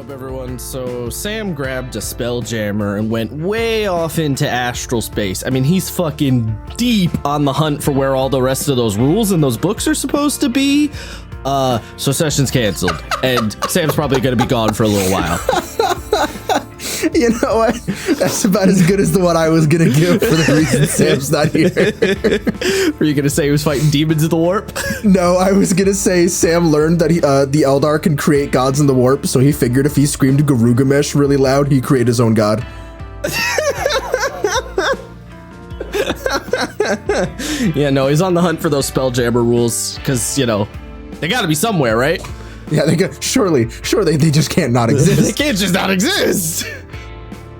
up, everyone? So Sam grabbed a Spelljammer and went way off into astral space. I mean, he's fucking deep on the hunt for where all the rest of those rules and those books are supposed to be. So session's canceled, and Sam's probably going to be gone for a little while. You know what? That's about as good as the one I was going to give for the reason Sam's not here. Were you going to say he was fighting demons in the warp? No, I was going to say Sam learned that the Eldar can create gods in the warp, so he figured if he screamed Garugamesh really loud, he'd create his own god. Yeah, no, he's on the hunt for those Spelljammer rules, because, you know, they got to be somewhere, right? Yeah, they got, surely they just can't not exist. They can't just not exist.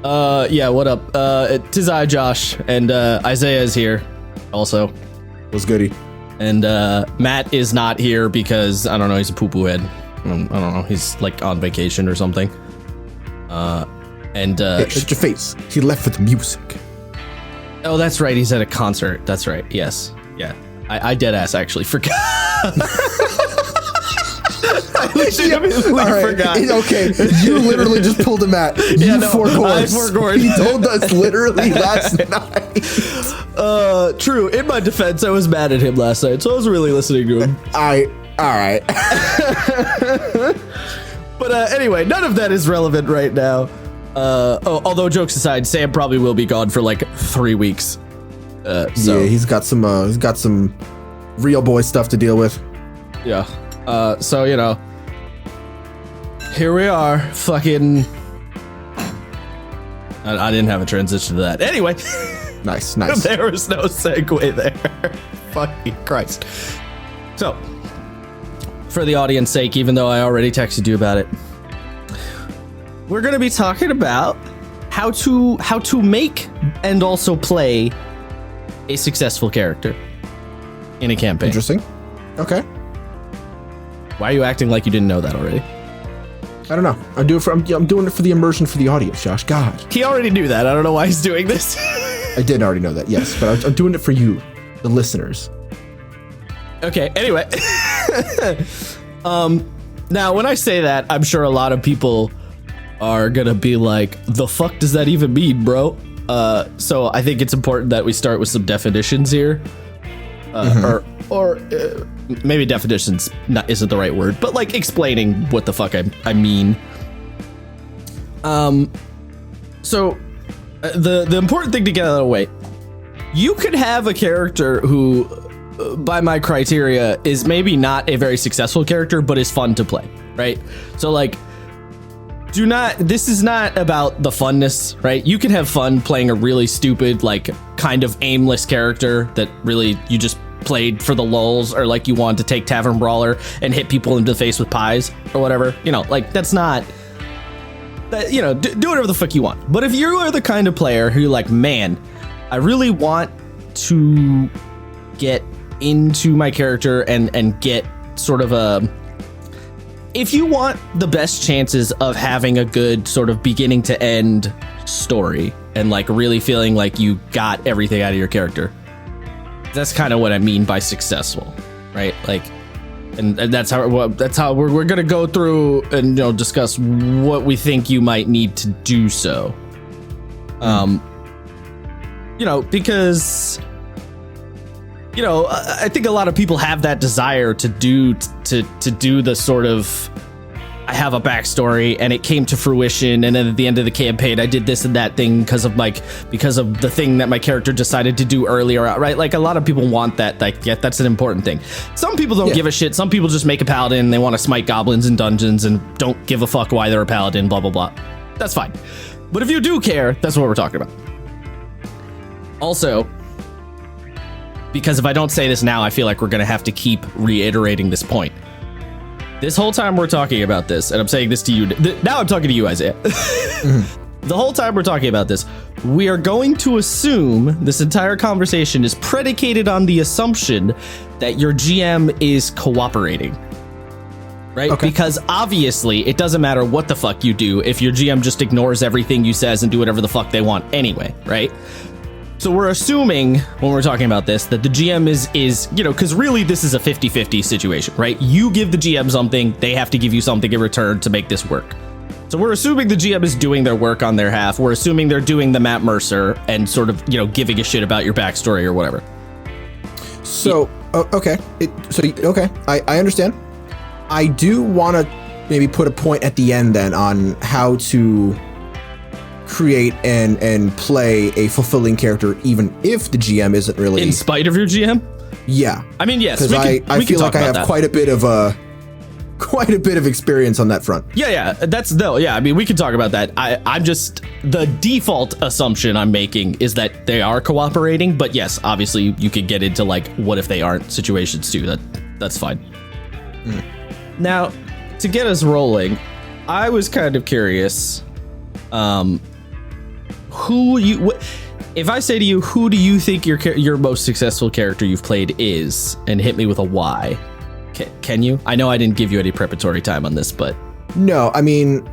Yeah, what up? Tis I, Josh, and Isaiah is here also. What's goody? And Matt is not here because, I don't know, he's a poo-poo head. I don't know, he's like on vacation or something. Hey, shut your face. He left for the music. Oh, that's right, he's at a concert. That's right, yes. Yeah, I deadass actually forgot. I forgot. Okay, you literally just pulled a Matt. I forgot. He told us literally last night. True. In my defense, I was mad at him last night, so I was really listening to him. All right. But anyway, none of that is relevant right now. Although jokes aside, Sam probably will be gone for like 3 weeks. So yeah, he's got some real boy stuff to deal with. Yeah. So, you know, here we are, fucking, I didn't have a transition to that. Anyway. Nice. There was no segue there. Fucking Christ. So, for the audience sake, even though I already texted you about it, we're going to be talking about how to make and also play a successful character in a campaign. Interesting. Okay. Why are you acting like you didn't know that already? I don't know. I'm doing it for the immersion for the audience, Josh. God. He already knew that. I don't know why he's doing this. I did already know that, yes, but I'm doing it for you, the listeners. Okay, anyway. Now, when I say that, I'm sure a lot of people are gonna be like, the fuck does that even mean, bro? So I think it's important that we start with some definitions here. Or maybe definitions isn't the right word, but like explaining what the fuck I mean. So the important thing to get out of the way, you could have a character who, by my criteria, is maybe not a very successful character, but is fun to play, right? So like, this is not about the funness, right? You can have fun playing a really stupid, like kind of aimless character that really you just played for the lulz, or like you wanted to take Tavern Brawler and hit people into the face with pies or whatever, you know, like that's not that, you know, do whatever the fuck you want. But if you are the kind of player who like, man, I really want to get into my character and get sort of if you want the best chances of having a good sort of beginning to end story and like really feeling like you got everything out of your character, that's kind of what I mean by successful, right? Like, and that's how we're gonna go through and, you know, discuss what we think you might need to do so. You know, because, you know, I think a lot of people have that desire to do the sort of, I have a backstory and it came to fruition, and then at the end of the campaign I did this and that thing because of the thing that my character decided to do earlier, right? Like a lot of people want that, like, yeah, that's an important thing. Some people don't give a shit. Some people just make a paladin and they want to smite goblins in dungeons and don't give a fuck why they're a paladin, blah blah blah. That's fine. But if you do care, that's what we're talking about. Also, because if I don't say this now, I feel like we're gonna have to keep reiterating this point. This whole time we're talking about this, and I'm saying this to you, now I'm talking to you, Isaiah. The whole time we're talking about this, we are going to assume this entire conversation is predicated on the assumption that your GM is cooperating. Right? Okay. Because obviously it doesn't matter what the fuck you do if your GM just ignores everything you says and do whatever the fuck they want anyway, right? So we're assuming when we're talking about this that the GM is, you know, because really this is a 50-50 situation, right? You give the GM something, they have to give you something in return to make this work. So we're assuming the GM is doing their work on their half. We're assuming they're doing the Matt Mercer and sort of, giving a shit about your backstory or whatever. So, okay. Okay, I understand. I do want to maybe put a point at the end then on how to create and play a fulfilling character, even if the GM isn't really... In spite of your GM? Yeah. I mean, yes. Because I feel like I have quite a bit of experience on that front. Yeah. I mean, we can talk about that. I'm just, the default assumption I'm making is that they are cooperating, but yes, obviously you could get into like, what if they aren't situations too. That's fine. Now, to get us rolling, I was kind of curious, if I say to you, who do you think your most successful character you've played is, and hit me with a why? Can you? I know I didn't give you any preparatory time on this, but... No, I mean,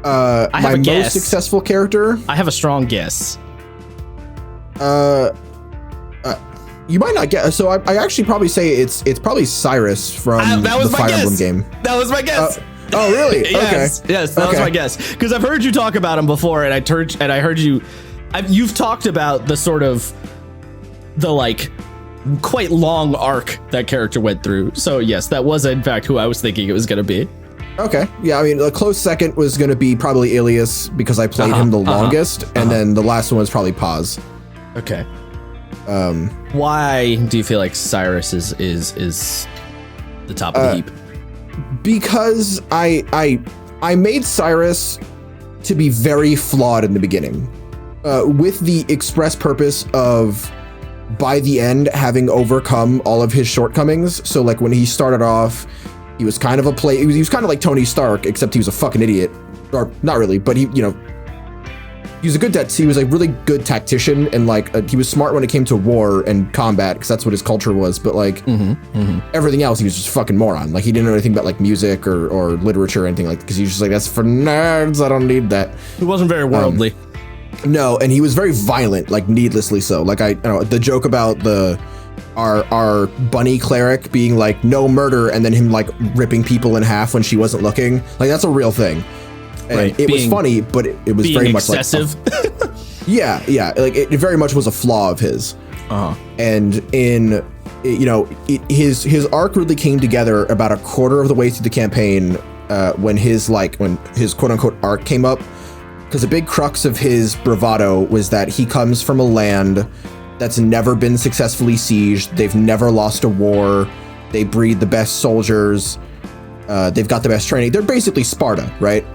my most successful character... I have a strong guess. You might not get... So I actually probably say it's probably Cyrus from the Fire Emblem game. That was my guess. Oh, really? Yes, okay. Yes, that was my guess. Because I've heard you talk about him before, and I heard you... You've talked about the sort of... the, like... quite long arc that character went through. So yes, that was in fact who I was thinking it was going to be. Okay. Yeah, I mean, a close second was going to be probably Ilias because I played him the longest, and then the last one was probably Paz. Okay. Why do you feel like Cyrus is the top of the heap? Because I made Cyrus to be very flawed in the beginning, with the express purpose of, by the end, having overcome all of his shortcomings. So like when he started off, he was kind of he was kind of like Tony Stark, except he was a fucking idiot. Or not really, but he was he was a really good tactician, and like he was smart when it came to war and combat, because that's what his culture was. But like everything else, he was just fucking moron. Like he didn't know anything about like music or literature or anything like, because he was just like, that's for nerds, I don't need that. He wasn't very worldly. No, and he was very violent, like needlessly so. Like the joke about our bunny cleric being like no murder, and then him like ripping people in half when she wasn't looking. Like that's a real thing. And right. It was funny, but it was very much excessive. Like yeah. Like it very much was a flaw of his. And in his arc really came together about a quarter of the way through the campaign, when his quote unquote arc came up. Because a big crux of his bravado was that he comes from a land that's never been successfully sieged. They've never lost a war. They breed the best soldiers. They've got the best training. They're basically Sparta, right?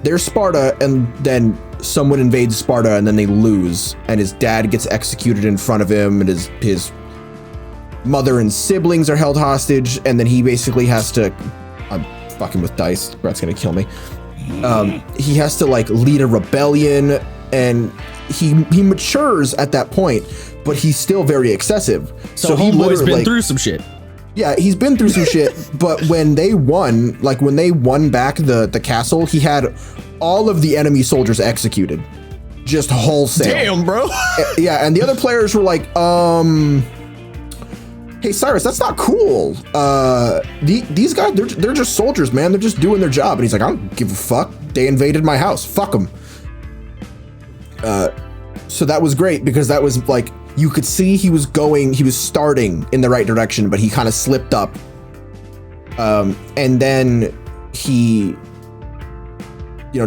They're Sparta, and then someone invades Sparta, and then they lose. And his dad gets executed in front of him, and his mother and siblings are held hostage. And then he basically has to... I'm fucking with dice. Brett's gonna kill me. He has to like lead a rebellion, and he matures at that point, but he's still very excessive. So Homeboy's been through some shit. Yeah, he's been through some shit, but when they won back the castle, he had all of the enemy soldiers executed. Just wholesale. Damn, bro. Yeah, and the other players were like, hey Cyrus, that's not cool. These guys, they're just soldiers, man. They're just doing their job. And he's like, I don't give a fuck. They invaded my house. Fuck them. So that was great, because that was like, you could see he was starting in the right direction, but he kind of slipped up. And then he,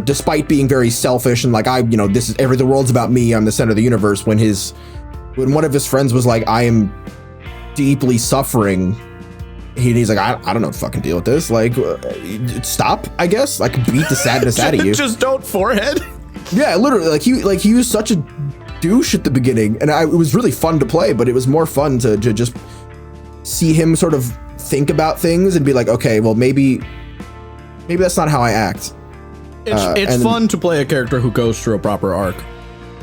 despite being very selfish and like, the world's about me, I'm the center of the universe. When one of his friends was like, I am deeply suffering, he's like, I don't know what to fucking deal with this. Like, stop, I guess. Like, beat the sadness out of you. Just don't, forehead. Yeah, literally. Like he was such a douche at the beginning, and it was really fun to play. But it was more fun to just see him sort of think about things and be like, okay, well maybe that's not how I act. It's fun to play a character who goes through a proper arc.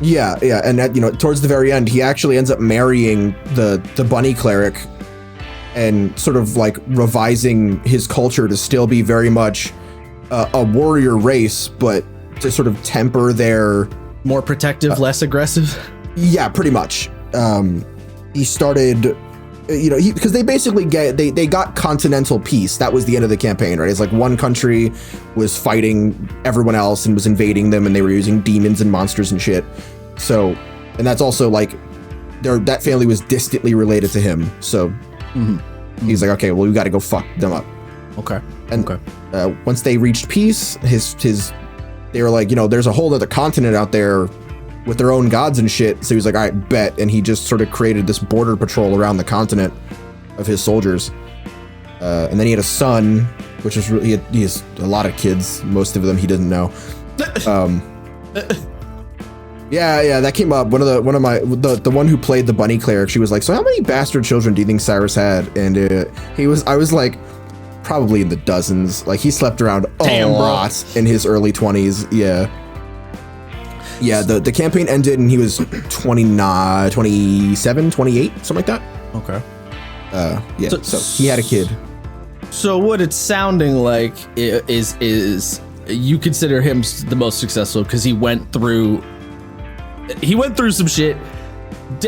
Yeah, and that, towards the very end, he actually ends up marrying the bunny cleric, and sort of like revising his culture to still be very much a warrior race, but to sort of temper their... More protective, less aggressive? Yeah, pretty much. He started you know, because they basically they got continental peace. That was the end of the campaign, right? It's like one country was fighting everyone else and was invading them, and they were using demons and monsters and shit. So, and that's also like, that family was distantly related to him. So he's like, okay, well, we got to go fuck them up. Okay. And once they reached peace, they were like, you know, there's a whole other continent out there with their own gods and shit. So he was like, all right, bet. And he just sort of created this border patrol around the continent of his soldiers. And then he had a son, which was really, he has a lot of kids. Most of them he didn't know. Yeah, that came up. The one who played the bunny cleric, she was like, so how many bastard children do you think Cyrus had? And I was like, probably in the dozens. Like, he slept around a lot in his early 20s. Yeah, the campaign ended and he was 29, 27, 28, something like that. Okay. Yeah, so he had a kid. So what it's sounding like is you consider him the most successful because he went through some shit,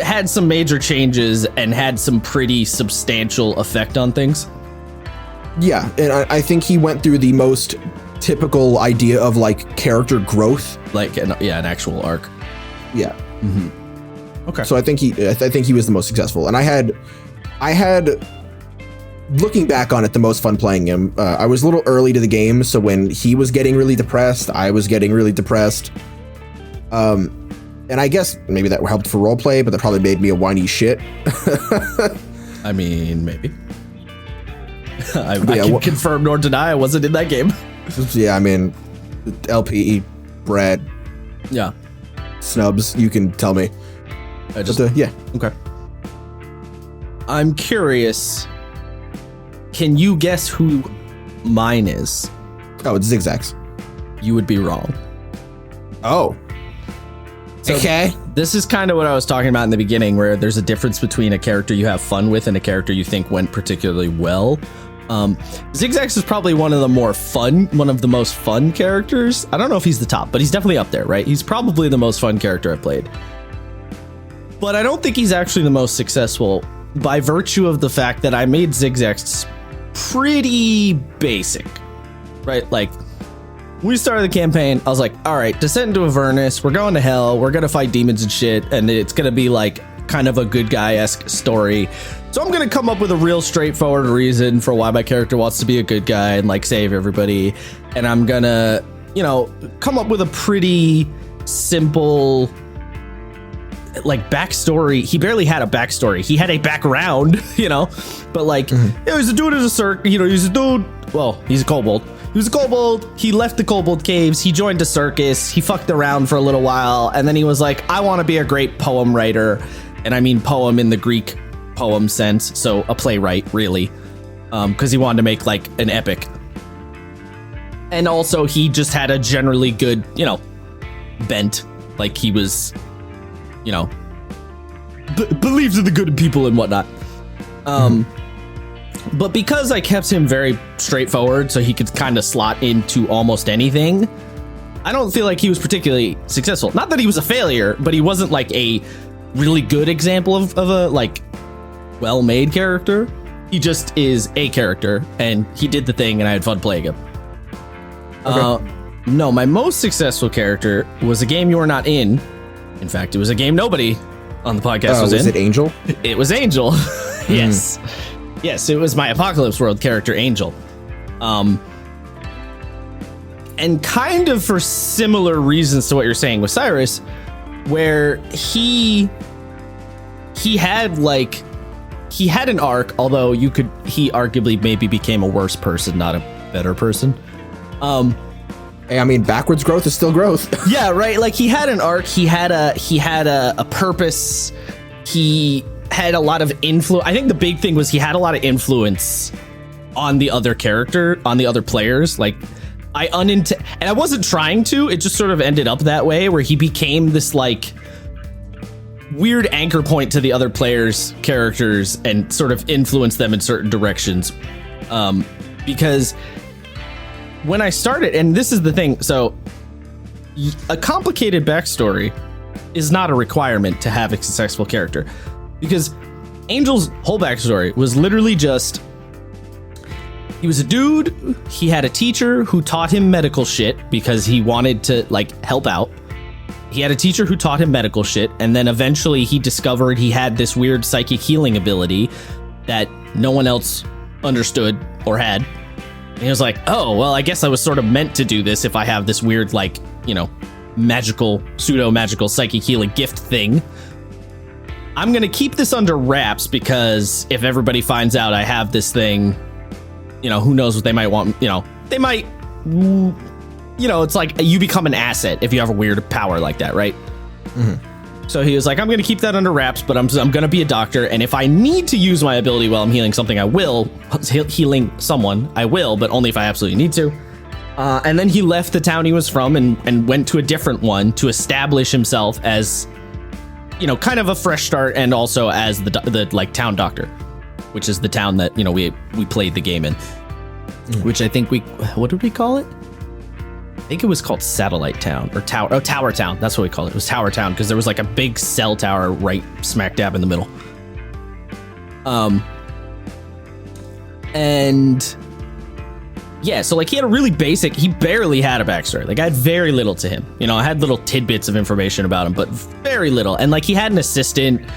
had some major changes, and had some pretty substantial effect on things. Yeah, and I think he went through the most typical idea of like character growth, like an actual arc. Yeah. Okay. So I think he was the most successful, and I had looking back on it the most fun playing him. I was a little early to the game, so when he was getting really depressed, I was getting really depressed. And I guess maybe that helped for roleplay, but that probably made me a whiny shit. I mean, maybe. I can confirm nor deny I wasn't in that game. Yeah, I mean, LP, Brad. Yeah. Snubs, you can tell me. Yeah. Okay. I'm curious. Can you guess who mine is? Oh, it's Zigzags. You would be wrong. Oh. So okay. This is kind of what I was talking about in the beginning, where there's a difference between a character you have fun with and a character you think went particularly well. Zigzags is probably one of the most fun characters. I don't know if he's the top, but he's definitely up there, right? He's probably the most fun character I've played. But I don't think he's actually the most successful by virtue of the fact that I made Zigzags pretty basic, right? Like, we started the campaign, I was like, all right, Descent into Avernus, we're going to hell, we're going to fight demons and shit, and it's going to be like kind of a good guy-esque story. So I'm going to come up with a real straightforward reason for why my character wants to be a good guy and like save everybody. And I'm going to, you know, come up with a pretty simple like backstory. He barely had a backstory. He had a background, you know, but like, you know, he's a dude in a circus, you know, he's a dude. Well, he's a kobold. He was a kobold. He left the kobold caves. He joined a circus. He fucked around for a little while. And then he was like, I want to be a great poem writer. And I mean poem in the Greek poem sense. So a playwright, really. Because he wanted to make like an epic. And also he just had a generally good, you know, bent. Like he was, you know, believes in the good in people and whatnot. But because I kept him very straightforward, so he could kind of slot into almost anything, I don't feel like he was particularly successful. Not that he was a failure, but he wasn't like a really good example of a like well-made character. He just is a character, and he did the thing, and I had fun playing him. Okay. No, my most successful character was a game you were not in. In fact, it was a game nobody on the podcast was in. Was it Angel? It was Angel. Yes. Yes, it was my Apocalypse World character, Angel. And kind of for similar reasons to what you're saying with Cyrus, where he had an arc, although he arguably maybe became a worse person, not a better person. Hey, I mean, backwards growth is still growth. Yeah, right. Like he had an arc. He had a purpose. He had a lot of influence. I think the big thing was he had a lot of influence on the other character, on the other players. Like and I wasn't trying to, it just sort of ended up that way, where he became this like weird anchor point to the other players' characters and sort of influenced them in certain directions. Because when I started, and this is the thing, so a complicated backstory is not a requirement to have a successful character. Because Angel's whole backstory was literally just, he was a dude, he had a teacher who taught him medical shit because he wanted to like help out. He had a teacher who taught him medical shit, and then eventually he discovered he had this weird psychic healing ability that no one else understood or had. And he was like, oh, well, I guess I was sort of meant to do this if I have this weird, like, you know, magical, pseudo-magical psychic healing gift thing. I'm going to keep this under wraps because if everybody finds out I have this thing, you know, who knows what they might want, you know, they might, you know, it's like you become an asset if you have a weird power like that, right? Mm-hmm. So he was like, I'm going to keep that under wraps, but I'm going to be a doctor. And if I need to use my ability while I'm healing something, I will. Healing someone, I will, but only if I absolutely need to. And then he left the town he was from and went to a different one to establish himself as, you know, kind of a fresh start, and also as the like town doctor, which is the town that, you know, we played the game in, which I think what did we call it? I think it was called Satellite Town or Tower Town. That's what we called it. It was Tower Town because there was like a big cell tower right smack dab in the middle. And yeah, so like he had a really basic, he barely had a backstory. Like I had very little to him. You know, I had little tidbits of information about him, but very little. And like he had an assistant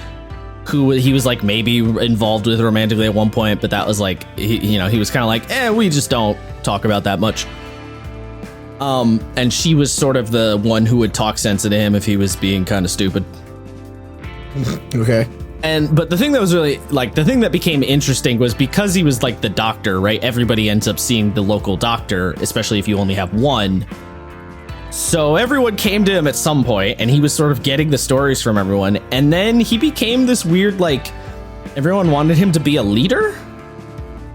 who he was like maybe involved with romantically at one point, but that was like, he was kind of like, we just don't talk about that much. And she was sort of the one who would talk sense into him if he was being kind of stupid. Okay. But the thing that was really like the thing that became interesting was because he was like the doctor, right? Everybody ends up seeing the local doctor, especially if you only have one. So everyone came to him at some point and he was sort of getting the stories from everyone. And then he became this weird, like everyone wanted him to be a leader.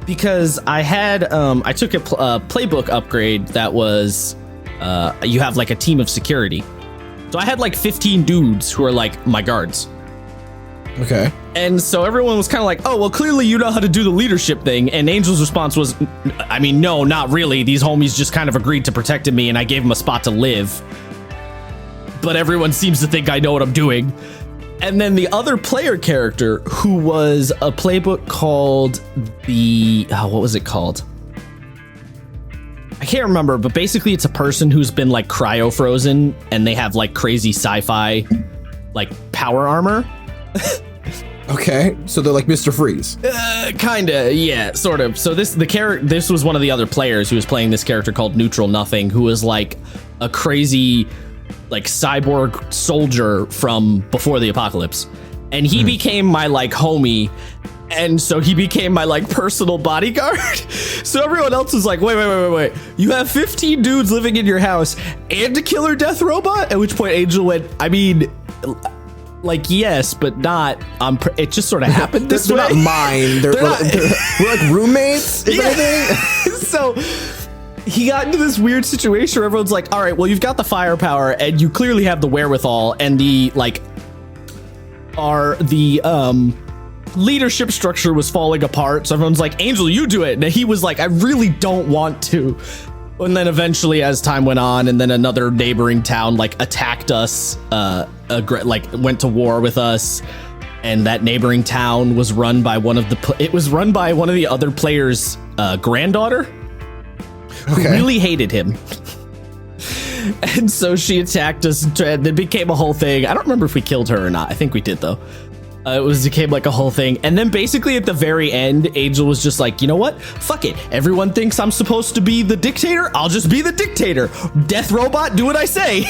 Because I had, I took a playbook upgrade that was, you have like a team of security. So I had like 15 dudes who are like my guards. Okay. And so everyone was kind of like, oh, well, clearly you know how to do the leadership thing. And Angel's response was, I mean, no, not really. These homies just kind of agreed to protect me and I gave them a spot to live. But everyone seems to think I know what I'm doing. And then the other player character who was a playbook called what was it called? I can't remember, but basically it's a person who's been like cryo frozen and they have like crazy sci-fi like power armor. Okay, so they're like Mr. Freeze. Kinda, yeah, sort of. So this was one of the other players who was playing this character called Neutral Nothing, who was like a crazy like cyborg soldier from before the apocalypse, and he became my like homie, and so he became my like personal bodyguard. So everyone else was like, wait, you have 15 dudes living in your house and a killer death robot? At which point Angel went, I mean, like, yes, but not. It just sort of happened this way. They're not mine. We're like roommates. Is anything? So he got into this weird situation where everyone's like, all right, well, you've got the firepower and you clearly have the wherewithal, and the leadership structure was falling apart. So everyone's like, Angel, you do it. And he was like, I really don't want to. And then eventually, as time went on, and then another neighboring town like attacked us, went to war with us, and that neighboring town was run by one of the other players' granddaughter, who really hated him. And so she attacked us, and it became a whole thing. I don't remember if we killed her or not. I think we did though. It became like a whole thing. And then basically at the very end, Angel was just like, you know what? Fuck it. Everyone thinks I'm supposed to be the dictator. I'll just be the dictator. Death robot, do what I say.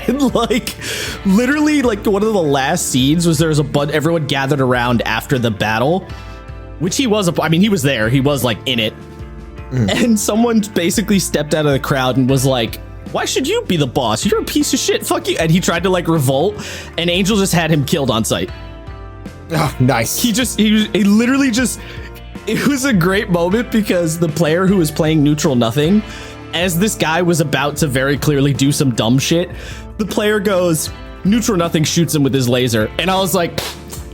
And like, literally, like one of the last scenes was everyone gathered around after the battle, which he was there. He was like in it. And someone basically stepped out of the crowd and was like, why should you be the boss? You're a piece of shit. Fuck you. And he tried to like revolt, and Angel just had him killed on sight. Oh, nice. He literally just, it was a great moment because the player who was playing Neutral Nothing, as this guy was about to very clearly do some dumb shit, the player goes, Neutral Nothing shoots him with his laser. And I was like,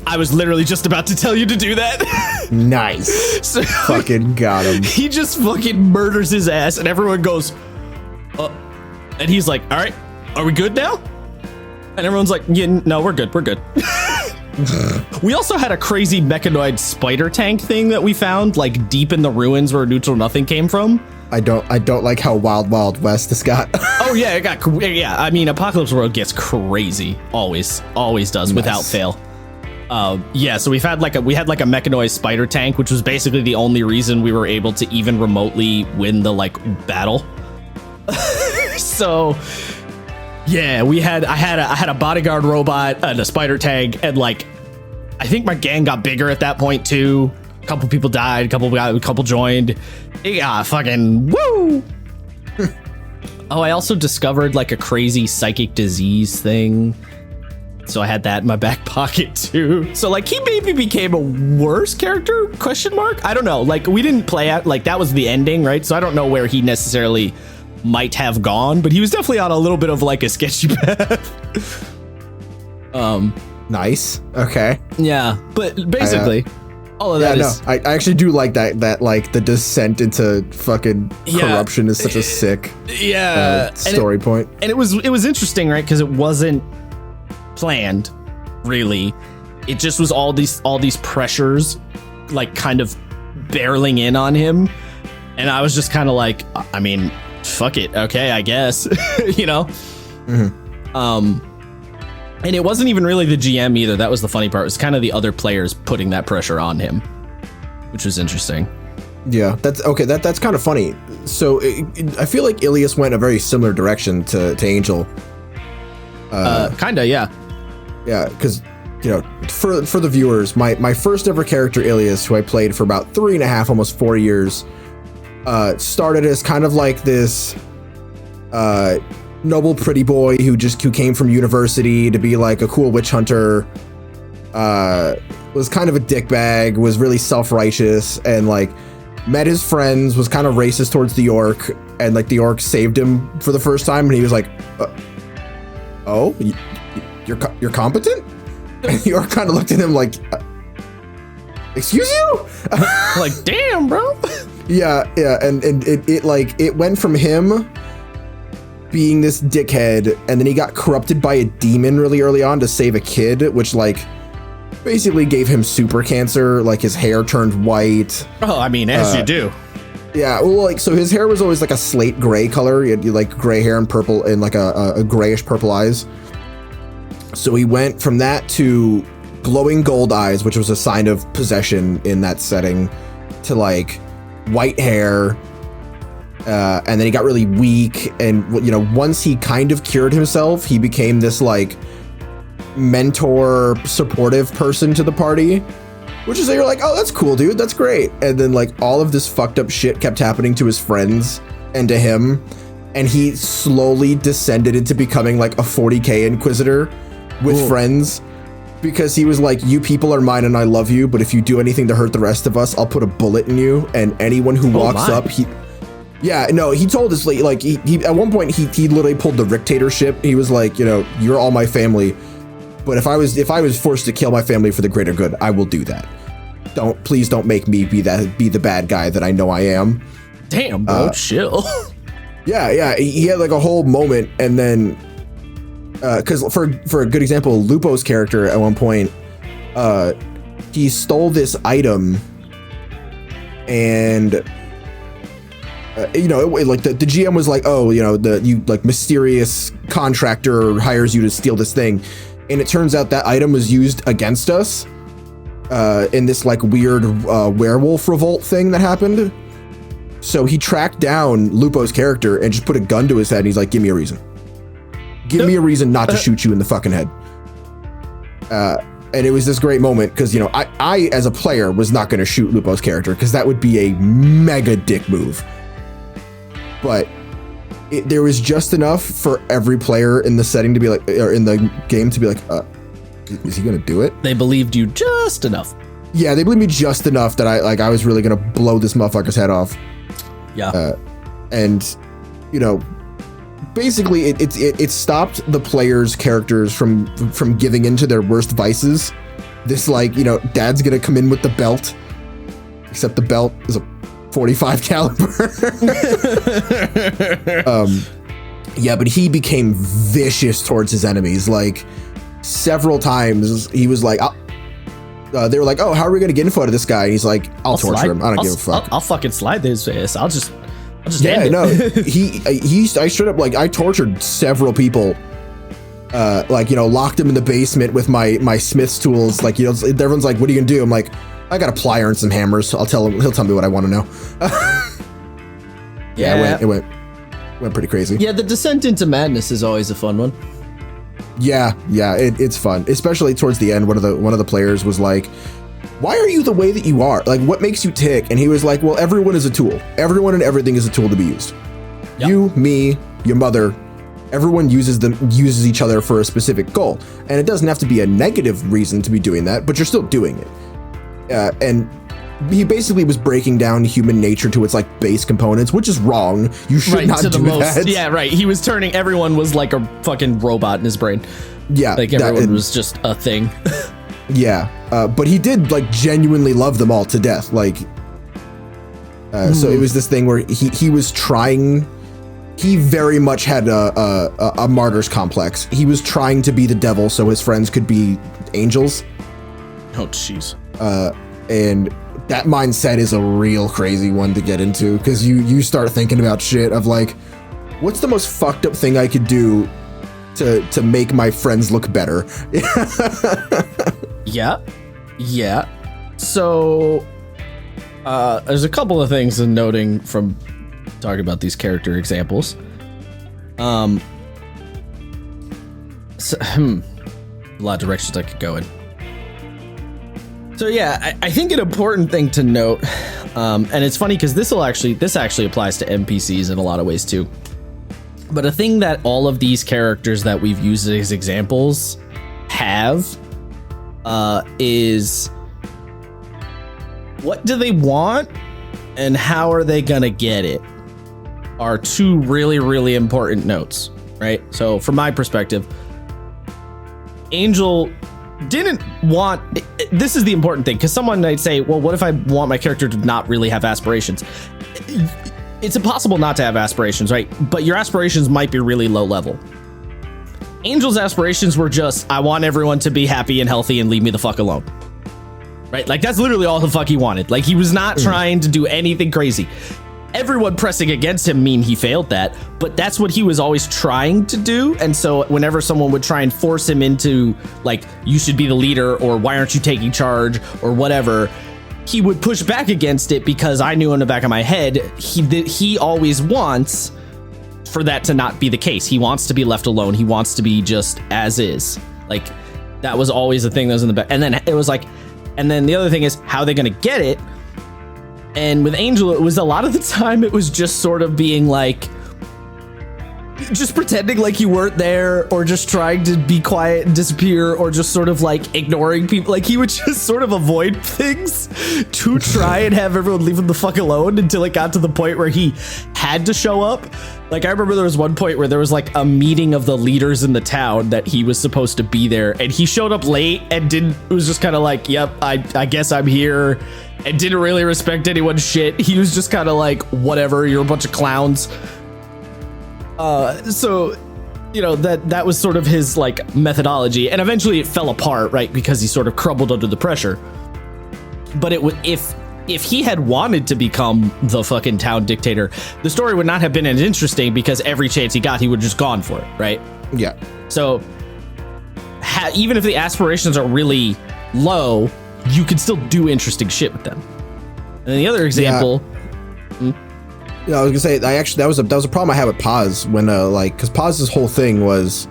I was literally just about to tell you to do that. Nice. So, fucking got him. He just fucking murders his ass, and everyone goes, and he's like, all right, are we good now? And everyone's like, yeah, no, we're good. We also had a crazy mechanoid spider tank thing that we found like deep in the ruins where Neutral Nothing came from. I don't like how Wild West this got. Oh yeah, it got I mean, Apocalypse World gets crazy. Always does, without fail. Yeah, so we had like a mechanoid spider tank, which was basically the only reason we were able to even remotely win the like battle. So yeah, I had a bodyguard robot and a spider tank, and like I think my gang got bigger at that point too. A couple people died, a couple joined. Yeah, fucking woo. Oh, I also discovered like a crazy psychic disease thing. So I had that in my back pocket too. So like he maybe became a worse character, question mark? I don't know. Like we didn't play out, like that was the ending, right? So I don't know where he necessarily might have gone, but he was definitely on a little bit of like a sketchy path. Nice. Okay. Yeah, but basically all of that is... I actually do like that like the descent into fucking corruption is such a sick story point. And it was interesting, right? Because it wasn't planned, really. It just was all these pressures like kind of barreling in on him. And I was just kind of like, I mean, fuck it. Okay, I guess, you know? Mm-hmm. And it wasn't even really the GM either. That was the funny part. It was kind of the other players putting that pressure on him, which was interesting. Yeah, that's okay. That's kind of funny. So I feel like Ilias went a very similar direction to Angel. Kinda, yeah. Yeah, because, you know, for the viewers, my first ever character, Ilias, who I played for about 3.5, almost 4 years, started as kind of like this noble pretty boy who came from university to be like a cool witch hunter, was kind of a dickbag, was really self-righteous, and like met his friends, was kind of racist towards the orc, and like the orc saved him for the first time, and he was like, oh, you're competent? And the orc kind of looked at him like, excuse you? Like, damn, bro. Yeah, and it went from him being this dickhead, and then he got corrupted by a demon really early on to save a kid, which like basically gave him super cancer. Like his hair turned white. Oh, I mean, as you do. Yeah, well, like, so his hair was always like a slate gray color. He had like gray hair and purple and like a grayish purple eyes. So he went from that to glowing gold eyes, which was a sign of possession in that setting, to like white hair. And then he got really weak, and you know, once he kind of cured himself, he became this like mentor, supportive person to the party, which is you're like, oh, that's cool, dude, that's great. And then like all of this fucked up shit kept happening to his friends and to him, and he slowly descended into becoming like a 40k inquisitor with friends, because he was like, you people are mine and I love you, but if you do anything to hurt the rest of us, I'll put a bullet in you. And anyone who walks up, he told us like he at one point he literally pulled the Rictatorship. He was like, you know, you're all my family, but if I was forced to kill my family for the greater good, I will do that. Please don't make me be the bad guy that I know I am. Damn, bro, chill. Yeah, he had like a whole moment, and then because for a good example, Lupo's character at one point, he stole this item, and you know, like the GM was like, oh, you know, like mysterious contractor hires you to steal this thing, and it turns out that item was used against us in this like weird werewolf revolt thing that happened. So he tracked down Lupo's character and just put a gun to his head, and he's like, give me a reason. Give me a reason not to shoot you in the fucking head. And it was this great moment because, you know, I as a player was not going to shoot Lupo's character because that would be a mega dick move. But there was just enough for every player in the setting to be like, or in the game to be like, is he going to do it? They believed you just enough. Yeah, they believed me just enough that I was really going to blow this motherfucker's head off. Yeah. And, you know, basically it stopped the players' characters from giving into their worst vices. This, like, you know, dad's gonna come in with the belt, except the belt is a 45 caliber. Yeah, but he became vicious towards his enemies. Like several times he was like, they were like, oh, how are we gonna get info out of this guy? And he's like, I'll torture him. I don't give a fuck. I'll fucking slide this face. I'll just yeah, end it. no, I straight up, like, I tortured several people, like, you know, locked him in the basement with my Smith's tools. Like, you know, everyone's like, what are you gonna do? I'm like, I got a plier and some hammers. I'll tell him, he'll tell me what I want to know. Yeah, it went pretty crazy. Yeah, the descent into madness is always a fun one. Yeah, it's fun, especially towards the end. One of the players was like, why are you the way that you are? Like, what makes you tick? And he was like, well, everyone is a tool. Everyone and everything is a tool to be used. Yep. You, me, your mother, everyone uses each other for a specific goal. And it doesn't have to be a negative reason to be doing that, but you're still doing it. And he basically was breaking down human nature to its like base components, which is wrong. You should not do that. Yeah, right. He was turning everyone was like a fucking robot in his brain. Yeah, like everyone was just a thing. Yeah, but he did like genuinely love them all to death. Like, so it was this thing where he was trying. He very much had a martyr's complex. He was trying to be the devil so his friends could be angels. Oh, jeez. And that mindset is a real crazy one to get into, because you start thinking about shit of like, what's the most fucked up thing I could do to make my friends look better? Yeah. So, there's a couple of things in noting from talking about these character examples. A lot of directions I could go in. So yeah, I think an important thing to note, and it's funny because this actually applies to NPCs in a lot of ways too. But a thing that all of these characters that we've used as examples have is what do they want and how are they gonna get it are two really, really important notes, right? So from my perspective, Angel didn't want, this is the important thing, because someone might say, well, what if I want my character to not really have aspirations? It's impossible not to have aspirations, right? But your aspirations might be really low level. Angel's aspirations were just, I want everyone to be happy and healthy and leave me the fuck alone. Right? Like, that's literally all the fuck he wanted. Like, he was not trying to do anything crazy. Everyone pressing against him mean he failed that, but that's what he was always trying to do. And so whenever someone would try and force him into, like, you should be the leader, or why aren't you taking charge, or whatever, he would push back against it, because I knew in the back of my head, he always wants for that to not be the case. He wants to be left alone. He wants to be just as is. Like, that was always the thing that was in the back. And then it was like, and then the other thing is, how are they going to get it? And with Angel, it was a lot of the time, it was just sort of being like, just pretending like you weren't there, or just trying to be quiet and disappear, or just sort of like ignoring people. Like, he would just sort of avoid things to try and have everyone leave him the fuck alone, until it got to the point where he had to show up. Like, I remember there was one point where there was like a meeting of the leaders in the town that he was supposed to be there, and he showed up late and it was just kind of like, yep, I guess I'm here, and didn't really respect anyone's shit. He was just kind of like, whatever, you're a bunch of clowns. So, you know, that was sort of his like methodology, and eventually it fell apart, right? Because he sort of crumbled under the pressure. But it would, if he had wanted to become the fucking town dictator, the story would not have been as interesting, because every chance he got, he would just gone for it, right? Yeah. So even if the aspirations are really low, you can still do interesting shit with them. And then the other example. Yeah, I was gonna say, that was a problem I had with Paz, when like, because Paz's whole thing was,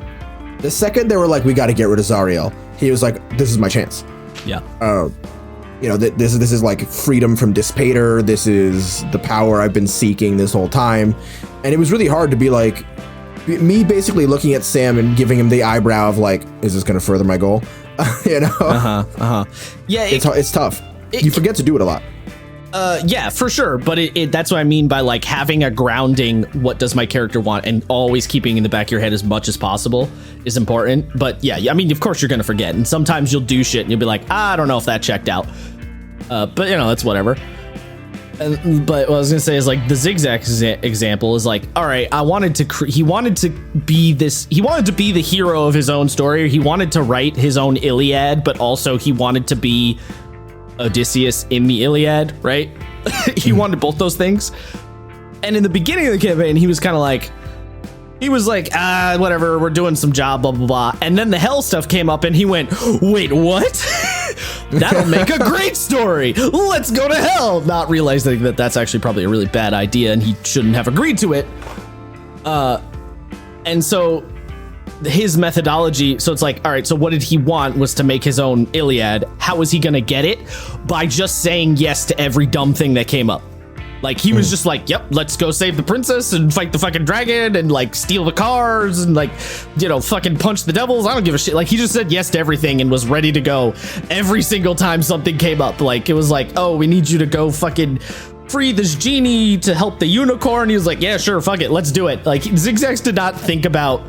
the second they were like, we got to get rid of Zariel, he was like, this is my chance. Yeah. You know, this is like freedom from Dispater. This is the power I've been seeking this whole time. And it was really hard to be like, me basically looking at Sam and giving him the eyebrow of like, is this gonna further my goal? You know? Yeah, it's tough. You forget to do it a lot. Yeah, for sure. But that's what I mean by like having a grounding, what does my character want, and always keeping in the back of your head as much as possible is important. But yeah, I mean, of course you're going to forget. And sometimes you'll do shit and you'll be like, I don't know if that checked out. But you know, that's whatever. But what I was gonna say is like the Zigzag example is like, all right, I wanted to he wanted to be the hero of his own story. He wanted to write his own Iliad, but also he wanted to be Odysseus in the Iliad, right? He wanted both those things. And in the beginning of the campaign, he was like, whatever, we're doing some job, blah, blah, blah. And then the hell stuff came up and he went, wait, what? That'll make a great story. Let's go to hell. Not realizing that that's actually probably a really bad idea and he shouldn't have agreed to it. And so his methodology, so it's like, all right, so what did he want was to make his own Iliad. How was he going to get it? By just saying yes to every dumb thing that came up. Like, he was just like, yep, let's go save the princess and fight the fucking dragon and, like, steal the cars and, like, you know, fucking punch the devils. I don't give a shit. Like, he just said yes to everything and was ready to go every single time something came up. Like, it was like, oh, we need you to go fucking free this genie to help the unicorn. He was like, yeah, sure, fuck it, let's do it. Like, Zigzags did not think about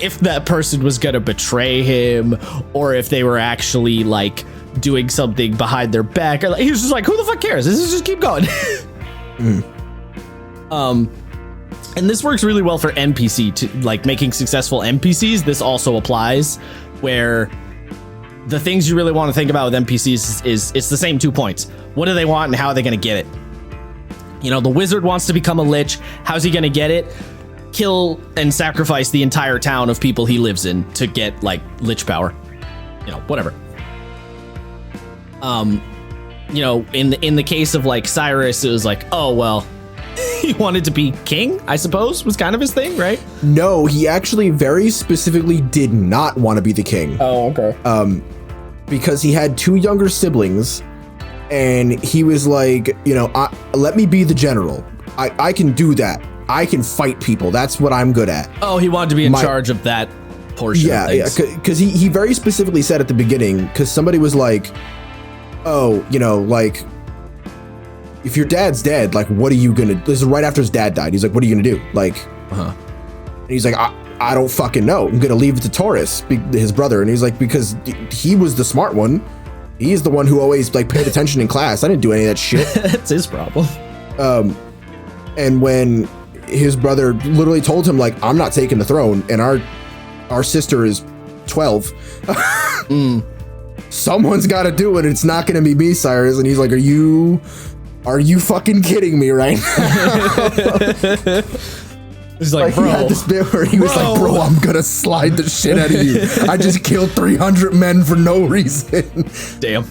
if that person was gonna betray him or if they were actually, like, doing something behind their back. Or, like, he was just like, who the fuck cares? This is just keep going. And this works really well for NPC to like making successful NPCs. This also applies where the things you really want to think about with NPCs is it's the same 2 points. What do they want and how are they going to get it? You know, the wizard wants to become a lich. How's he going to get it? Kill and sacrifice the entire town of people he lives in to get like lich power. You know, whatever. You know, in the case of like Cyrus, it was like, oh, well, he wanted to be king, I suppose, was kind of his thing, right? No, he actually very specifically did not want to be the king. Oh, okay. Because he had 2 younger siblings and he was like, you know, let me be the general. I can do that. I can fight people. That's what I'm good at. Oh, he wanted to be in charge of that portion of things. Yeah, because he very specifically said at the beginning, because somebody was like, oh, you know, like, if your dad's dead, like, what are you gonna, this is right after his dad died. He's like, what are you gonna do? Like, and he's like, I don't fucking know. I'm gonna leave it to Taurus, his brother. And he's like, because he was the smart one. He's the one who always, like, paid attention in class. I didn't do any of that shit. That's his problem. And when his brother literally told him, like, I'm not taking the throne, and our sister is 12. Someone's got to do it. It's not going to be me, Cyrus. And he's like, are you fucking kidding me right now? He's like, bro. He had this bit where he was like, bro, I'm going to slide the shit out of you. I just killed 300 men for no reason. Damn.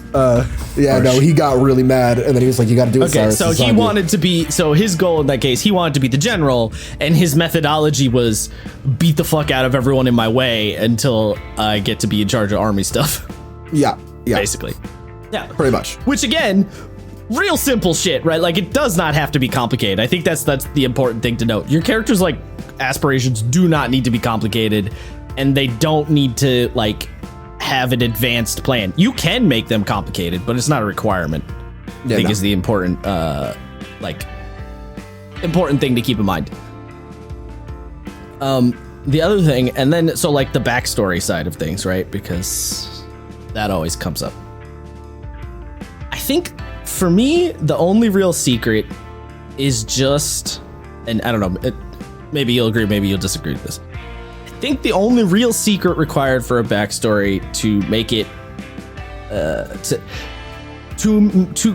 Yeah, no, he got really mad. And then he was like, you got to do it, Cyrus. So he wanted to be, so his goal in that case, he wanted to be the general. And his methodology was beat the fuck out of everyone in my way until I get to be in charge of army stuff. Yeah. Basically. Yeah. Pretty much. Which again, real simple shit, right? Like, it does not have to be complicated. I think that's the important thing to note. Your character's like aspirations do not need to be complicated, and they don't need to like have an advanced plan. You can make them complicated, but it's not a requirement. I think is the important important thing to keep in mind. The other thing, and then so like the backstory side of things, right? Because that always comes up. I think for me, the only real secret is just, and I don't know, maybe you'll agree, maybe you'll disagree with this. I think the only real secret required for a backstory to make it, to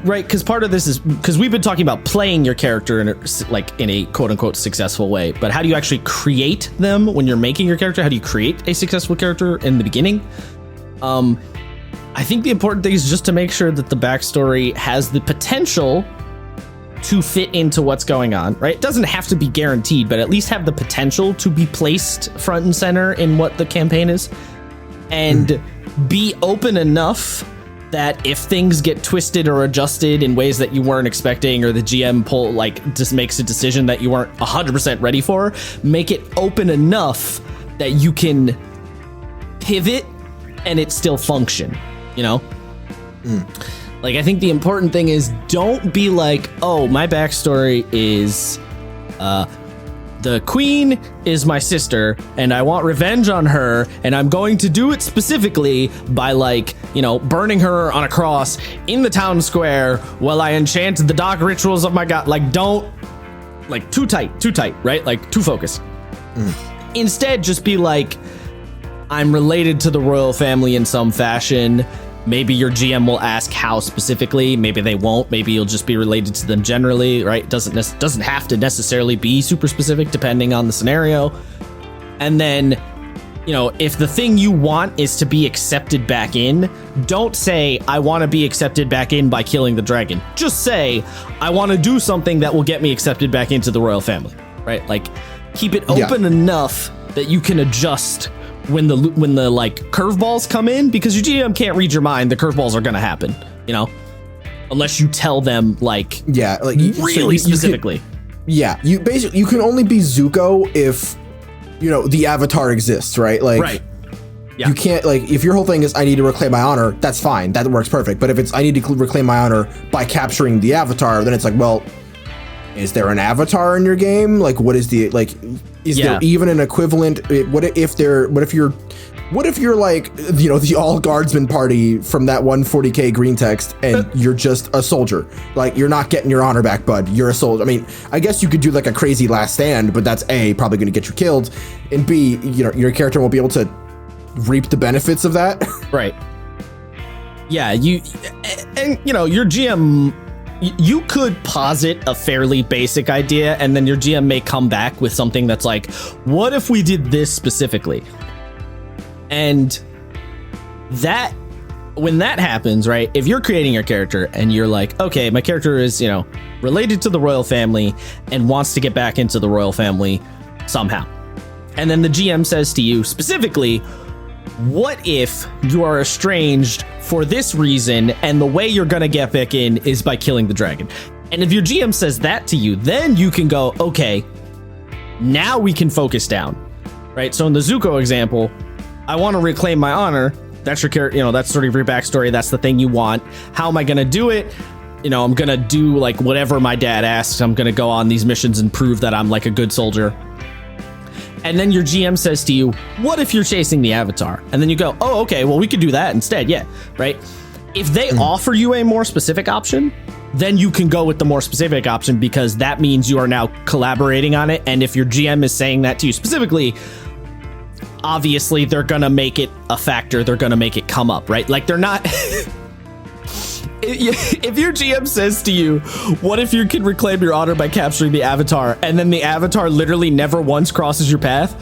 right, because part of this is, because we've been talking about playing your character in a quote unquote successful way, but how do you actually create them when you're making your character? How do you create a successful character in the beginning? I think the important thing is just to make sure that the backstory has the potential to fit into what's going on, right? It doesn't have to be guaranteed, but at least have the potential to be placed front and center in what the campaign is, and be open enough that if things get twisted or adjusted in ways that you weren't expecting, or the GM just makes a decision that you weren't 100% ready for, make it open enough that you can pivot and it still function. You know, like, I think the important thing is don't be like, oh, my backstory is the the queen is my sister and I want revenge on her, and I'm going to do it specifically by, like, you know, burning her on a cross in the town square while I enchant the dark rituals of my god. Like, don't, like, too tight, right? Like, too focused. Instead, just be like, I'm related to the royal family in some fashion. Maybe your GM will ask how specifically. Maybe they won't. Maybe you'll just be related to them generally, right? Doesn't have to necessarily be super specific depending on the scenario. And then, you know, if the thing you want is to be accepted back in, don't say, I want to be accepted back in by killing the dragon. Just say, I want to do something that will get me accepted back into the royal family, right? Like, keep it open enough that you can adjust when the like curveballs come in, because your GM can't read your mind. The curveballs are gonna happen, you know, unless you tell them, like, really specifically. You basically, you can only be Zuko if, you know, the avatar exists, right? Like, right. Yeah. You can't, like, if your whole thing is I need to reclaim my honor, that's fine, that works perfect. But if it's I need to reclaim my honor by capturing the avatar, then it's like, well, is there an avatar in your game? Like, what is the, like, is there even an equivalent? What if you're like, you know, the all guardsman party from that 140k green text, and you're just a soldier? Like, you're not getting your honor back, bud. You're a soldier. I mean, I guess you could do like a crazy last stand, but that's A, probably going to get you killed, and B, you know, your character won't be able to reap the benefits of that. Right. Yeah, you know, your GM, you could posit a fairly basic idea, and then your GM may come back with something that's like, what if we did this specifically? And that, when that happens, right, if you're creating your character and you're like, okay, my character is, you know, related to the royal family and wants to get back into the royal family somehow, and then the GM says to you specifically, what if you are estranged for this reason, and the way you're gonna get back in is by killing the dragon? And if your GM says that to you, then you can go, okay, now we can focus down, right? So in the Zuko example, I want to reclaim my honor. That's your character, you know, that's sort of your backstory. That's the thing you want. How am I gonna do it? You know, I'm gonna do like whatever my dad asks. I'm gonna go on these missions and prove that I'm like a good soldier. And then your GM says to you, what if you're chasing the avatar? And then you go, oh, okay, well, we could do that instead. Yeah, right? If they offer you a more specific option, then you can go with the more specific option, because that means you are now collaborating on it. And if your GM is saying that to you specifically, obviously they're going to make it a factor. They're going to make it come up, right? Like, they're not... If your GM says to you, what if you can reclaim your honor by capturing the avatar, and then the avatar literally never once crosses your path,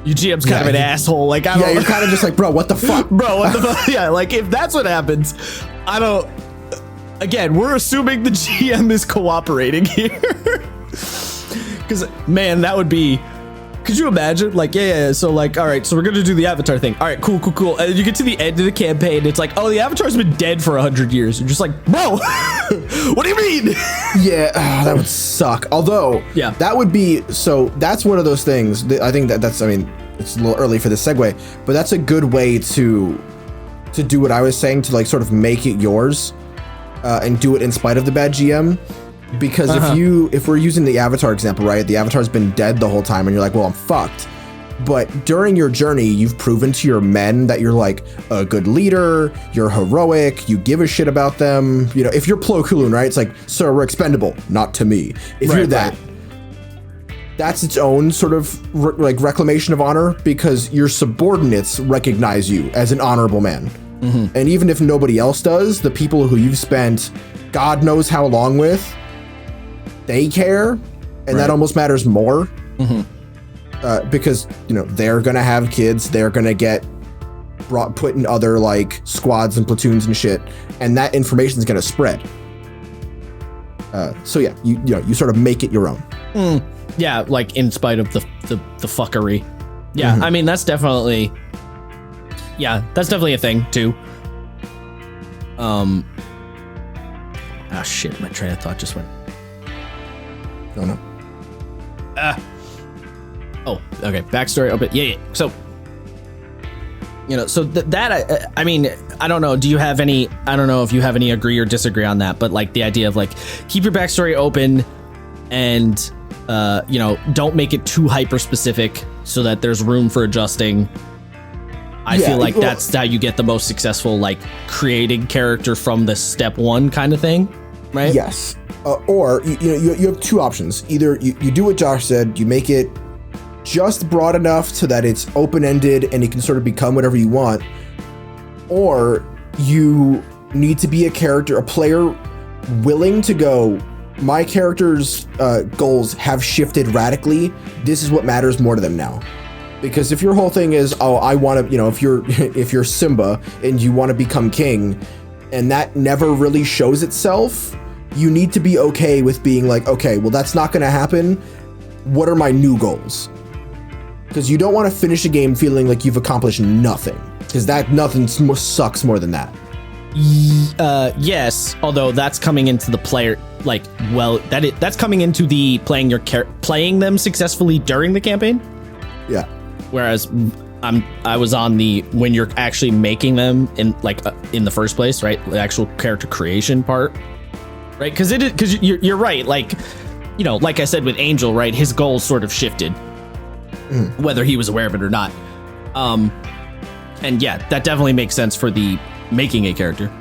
your GM's kind of an asshole. Like, I don't, you're kind of just like, bro, what the fuck? Bro, what the fuck? Yeah, like, if that's what happens, I don't... Again, we're assuming the GM is cooperating here. Because, man, that would be... Could you imagine? Like, yeah. So, like, all right, so we're going to do the avatar thing. All right, cool. And you get to the end of the campaign, and it's like, oh, the avatar's been dead for 100 years. You're just like, bro, what do you mean? Yeah, that would suck. Although, that would be, so that's one of those things. I think that's, I mean, it's a little early for this segue, but that's a good way to do what I was saying, to like sort of make it yours and do it in spite of the bad GM. Because if we're using the avatar example, right, the avatar's been dead the whole time, and you're like, well, I'm fucked. But during your journey, you've proven to your men that you're like a good leader, you're heroic, you give a shit about them. You know, if you're Plo Koon, right, it's like, sir, we're expendable, not to me. If you're that, that's its own sort of like reclamation of honor, because your subordinates recognize you as an honorable man. And even if nobody else does, the people who you've spent God knows how long with, they care, and that almost matters more. Because, you know, they're gonna have kids, they're gonna get put in other like squads and platoons and shit, and that information is gonna spread. So yeah, you know, you sort of make it your own. Yeah, like in spite of the fuckery. Yeah, I mean, that's definitely a thing too. Ah, shit, my train of thought just went. Oh no. Oh, okay. Backstory. Oh, but yeah. So, you know, so that I mean, I don't know. Do you have any? I don't know if you have any agree or disagree on that. But like the idea of like keep your backstory open, and don't make it too hyper specific so that there's room for adjusting. I feel like that's how you get the most successful, like creating character from the step one kind of thing, right? Yes. Or you have two options. Either you do what Josh said, you make it just broad enough so that it's open-ended and it can sort of become whatever you want, or you need to be a player willing to go, my character's goals have shifted radically. This is what matters more to them now. Because if your whole thing is, oh, I want to, if you're Simba and you want to become king, and that never really shows itself, you need to be okay with being like, okay, well, that's not going to happen. What are my new goals? Because you don't want to finish a game feeling like you've accomplished nothing. Because that nothing sucks more than that. Yes, although that's coming into the player, that's coming into the playing them successfully during the campaign. Yeah. Whereas I was on the when you're actually making them in the first place, right? The actual character creation part, right? Because you're right. Like I said with Angel, right? His goals sort of shifted, whether he was aware of it or not. And yeah, that definitely makes sense for the making a character,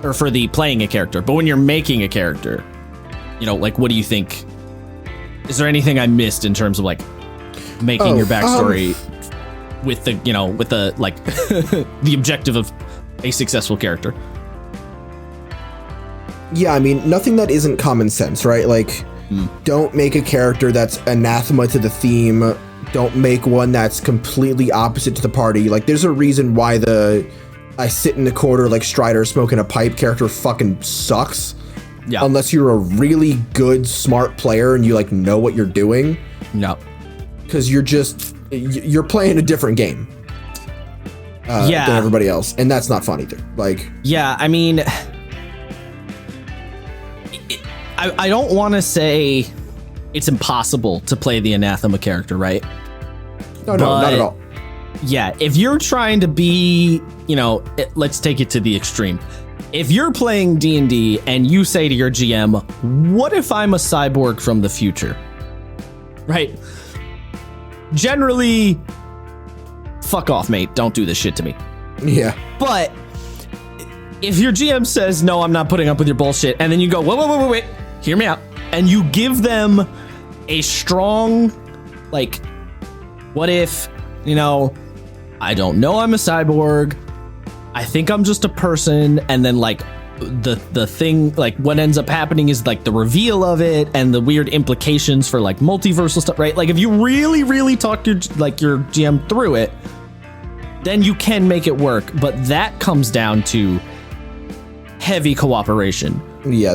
or for the playing a character. But when you're making a character, what do you think? Is there anything I missed in terms of making your backstory with the the objective of a successful character? Yeah, I mean, nothing that isn't common sense, right? Don't make a character that's anathema to the theme. Don't make one that's completely opposite to the party. There's a reason why I sit in the corner like Strider smoking a pipe character fucking sucks. Yeah. Unless you're a really good, smart player and you know what you're doing. No. Because you're playing a different game than everybody else, and that's not fun either. Yeah, I mean, I don't want to say it's impossible to play the anathema character, right? No, not at all. Yeah, if you're trying to be, let's take it to the extreme. If you're playing D&D and you say to your GM, what if I'm a cyborg from the future? Right? Generally, fuck off, mate. Don't do this shit to me. Yeah. But if your GM says, no, I'm not putting up with your bullshit, and then you go, wait, hear me out, and you give them a strong, what if, I don't know I'm a cyborg, I think I'm just a person, and then the thing, what ends up happening is the reveal of it and the weird implications for multiversal stuff, right? If you really, really talk your GM through it, then you can make it work. But that comes down to heavy cooperation. Yeah,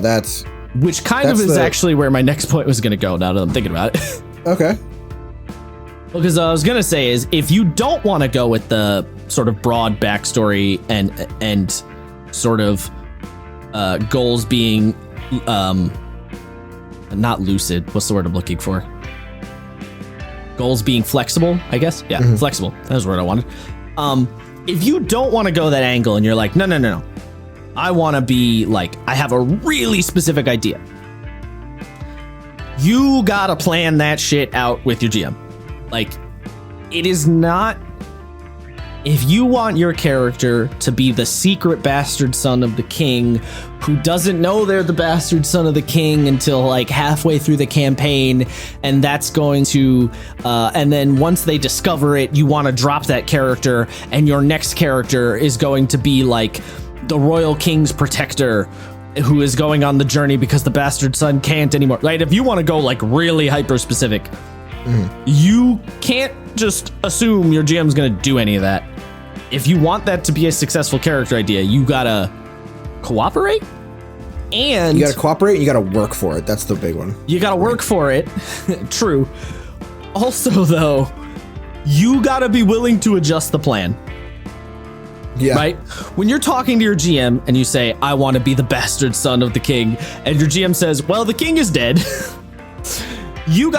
which kind of is actually where my next point was going to go, now that I'm thinking about it. Okay. Because I was going to say is, if you don't want to go with the sort of broad backstory and sort of goals being not lucid, what's the word I'm looking for? Goals being flexible, I guess. Yeah, flexible. That was the word I wanted. If you don't want to go that angle and you're like, no, I want to be I have a really specific idea. You gotta plan that shit out with your GM. It is not, if you want your character to be the secret bastard son of the king who doesn't know they're the bastard son of the king until halfway through the campaign, and that's going to and then once they discover it, you want to drop that character, and your next character is going to be the royal king's protector who is going on the journey because the bastard son can't anymore, right? If you want to go really hyper specific, you can't just assume your GM's gonna do any of that. If you want that to be a successful character idea, you gotta cooperate, and you gotta cooperate and you gotta work for it. That's the big one. You gotta work for it. True. Also, though, you gotta be willing to adjust the plan. Yeah. Right? When you're talking to your GM and you say, I want to be the bastard son of the king, and your GM says, well, the king is dead. You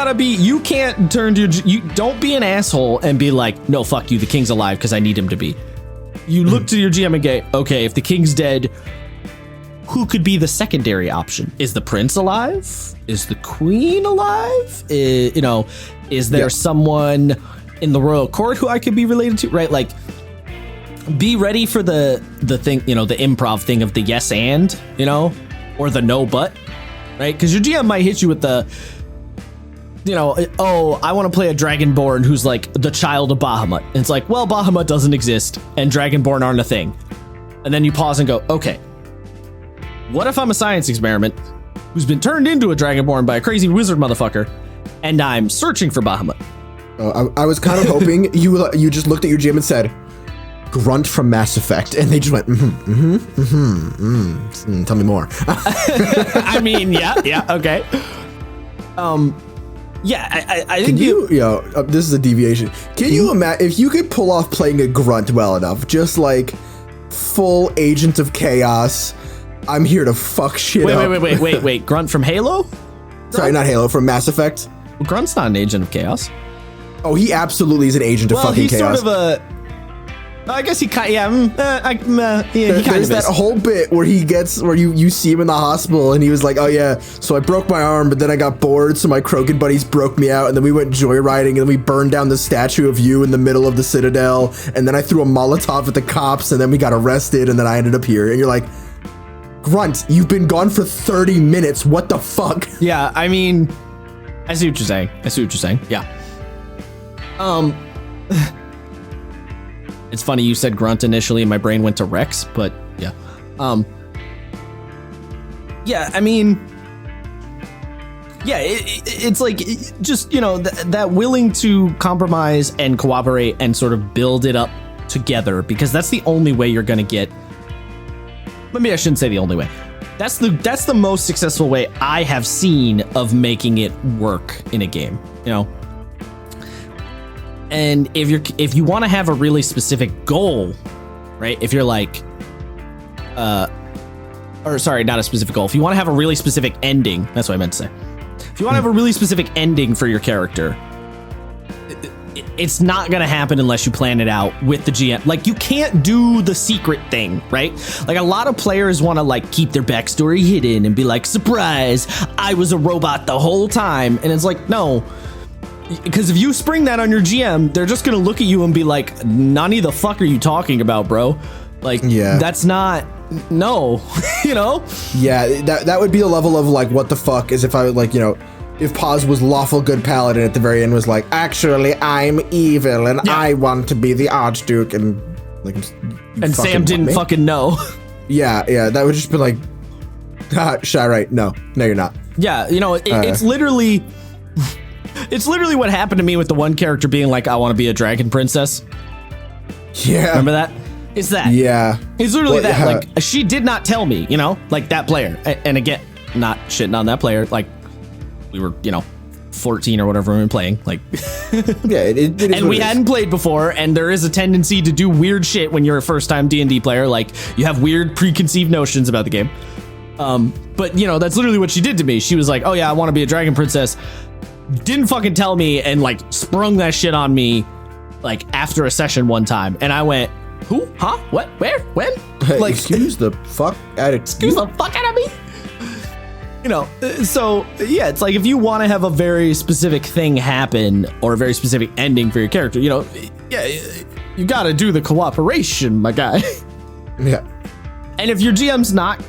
can't turn to you don't be an asshole and be like, no, fuck you, the king's alive because I need him to be. You look to your GM and go, okay, if the king's dead, who could be the secondary option? Is the prince alive? Is the queen alive? Is there someone in the royal court who I could be related to? Right, like, be ready for the thing, the improv thing of the yes and, or the no but, right? Because your GM might hit you with the, I want to play a Dragonborn who's like the child of Bahamut. And it's like, well, Bahamut doesn't exist and Dragonborn aren't a thing. And then you pause and go, okay, what if I'm a science experiment who's been turned into a Dragonborn by a crazy wizard motherfucker and I'm searching for Bahamut? I was kind of hoping you just looked at your GM and said, Grunt from Mass Effect, and they just went, tell me more. I mean, yeah, okay. I think this is a deviation. Can you imagine if you could pull off playing a Grunt well enough, just like full Agent of Chaos, I'm here to fuck shit up. Wait, Grunt from Halo? Sorry, not Halo, from Mass Effect. Well, Grunt's not an Agent of Chaos. Oh, he absolutely is an agent of fucking chaos. Well, he's sort of I guess he kind of There's that whole bit where you see him in the hospital and he was like, oh yeah, so I broke my arm, but then I got bored, so my Krogan buddies broke me out, and then we went joyriding and we burned down the statue of you in the middle of the Citadel, and then I threw a Molotov at the cops, and then we got arrested, and then I ended up here. And you're like, Grunt, you've been gone for 30 minutes. What the fuck? Yeah, I mean, I see what you're saying. Yeah. It's funny you said Grunt initially and my brain went to Rex, but yeah. I mean, it's like, just, that willing to compromise and cooperate and sort of build it up together, because that's the only way you're going to get, maybe I shouldn't say the only way. That's the most successful way I have seen of making it work in a game, And if you want to have a really specific goal, right? If you're like, not a specific goal. If you want to have a really specific ending, that's what I meant to say. If you want to have a really specific ending for your character, it's not going to happen unless you plan it out with the GM. Like, you can't do the secret thing, right? Like, a lot of players want to like keep their backstory hidden and be like, surprise, I was a robot the whole time. And it's like, no. Because if you spring that on your GM, they're just going to look at you and be like, Nani, the fuck are you talking about, bro? Like, that's not, no, Yeah, that would be the level of like, what the fuck is if I would like, if Paz was lawful good paladin at the very end was like, actually, I'm evil and I want to be the Archduke, and like, and Sam didn't fucking know. Yeah, that would just be like, shy, right? No, you're not. Yeah, it's literally... It's literally what happened to me with the one character being like, I want to be a dragon princess. Yeah. Remember that? It's that. Yeah. It's literally that. Yeah. Like, she did not tell me, like that player. And again, not shitting on that player. Like, we were, 14 or whatever we were playing. Like, yeah, it is. And we hadn't played before. And there is a tendency to do weird shit when you're a first time D&D player. Like, you have weird preconceived notions about the game. But, that's literally what she did to me. She was like, oh yeah, I want to be a dragon princess. Didn't fucking tell me and like sprung that shit on me like after a session one time, and I went, who? Huh? What? Where? When? Like, excuse the fuck out of me. So yeah, it's like if you want to have a very specific thing happen or a very specific ending for your character, you got to do the cooperation, my guy. Yeah. And if your GM's not,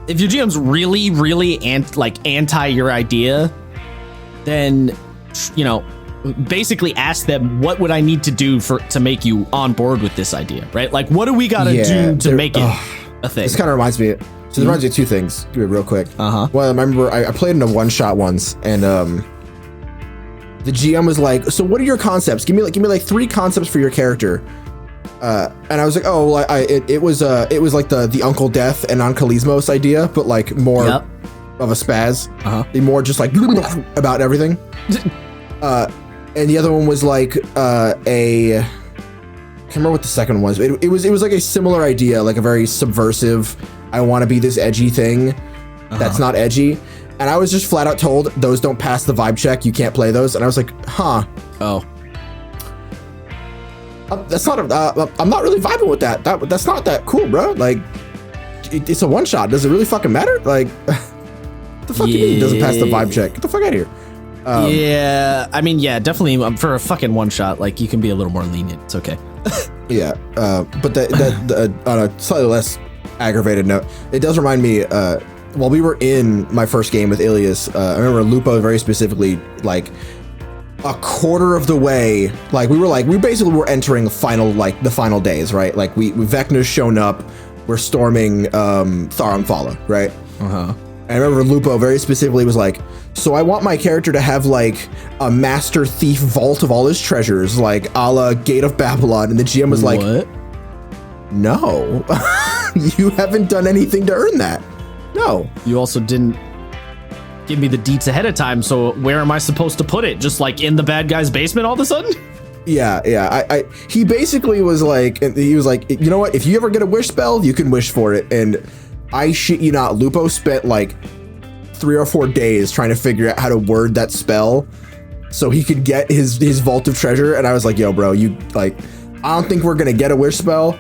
if your GM's really, really anti your idea, then, basically ask them, what would I need to do to make you on board with this idea, right? Like, what do we got to do to make it a thing? This kind of reminds me. So it reminds me of two things. Give it real quick. Well, I remember I played in a one shot once, and the GM was like, "So what are your concepts? Give me like 3 concepts for your character." And I was like, oh, well, it was like the Uncle Death and Ankhalismos idea, but like more of a spaz. Be more just like about everything. And the other one was like I can't remember what the second one was. It was like a similar idea, like a very subversive, I want to be this edgy thing that's not edgy. And I was just flat out told, those don't pass the vibe check, you can't play those. And I was like, huh. Oh. That's not I'm not really vibing with that. That's not that cool, bro. Like, it's a one shot. Does it really fucking matter? Like, the fuck you mean it doesn't pass the vibe check? Get the fuck out of here. Yeah, I mean, yeah, definitely for a fucking one shot, like you can be a little more lenient. It's okay. Yeah, but on a slightly less aggravated note, it does remind me. While we were in my first game with Ilias, I remember Lupo very specifically, like a quarter of the way, like we basically were entering the final days, right? Like Vecna's shown up, we're storming Thar Amphala, right? I remember Lupo very specifically was like, so I want my character to have like a master thief vault of all his treasures, like a la Gate of Babylon. And the GM was like, what? No, you haven't done anything to earn that. No. You also didn't give me the deets ahead of time. So where am I supposed to put it? Just like in the bad guy's basement all of a sudden? Yeah. He basically was like, you know what? If you ever get a wish spell, you can wish for it. And I shit you not, Lupo spent like 3 or 4 days trying to figure out how to word that spell so he could get his vault of treasure. And I was like, yo, bro, you like, I don't think we're gonna get a wish spell.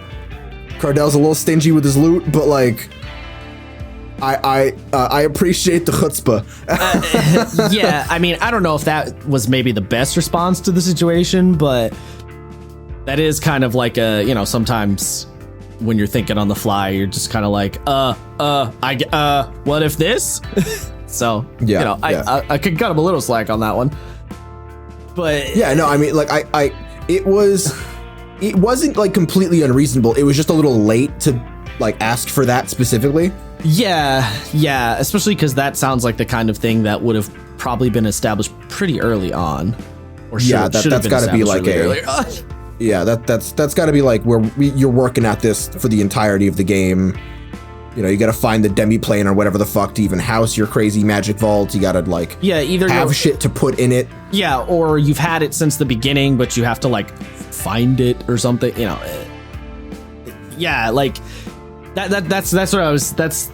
Cardell's a little stingy with his loot, but like, I appreciate the chutzpah. Yeah, I mean, I don't know if that was maybe the best response to the situation, but that is kind of like a, you know, sometimes when you're thinking on the fly, you're just kind of like, what if this? So, yeah, you know, yeah. I could cut him a little slack on that one. But yeah, no, I mean, like it wasn't like completely unreasonable. It was just a little late to like ask for that specifically. Yeah, especially because that sounds like the kind of thing that would have probably been established pretty early on. Or that's got to be like that's got to be like where you're working at this for the entirety of the game. You know, you got to find the demi-plane or whatever the fuck to even house your crazy magic vault. You got to like either have shit to put in it. Yeah, or you've had it since the beginning, but you have to like find it or something. You know, yeah, like. That's what I was. That's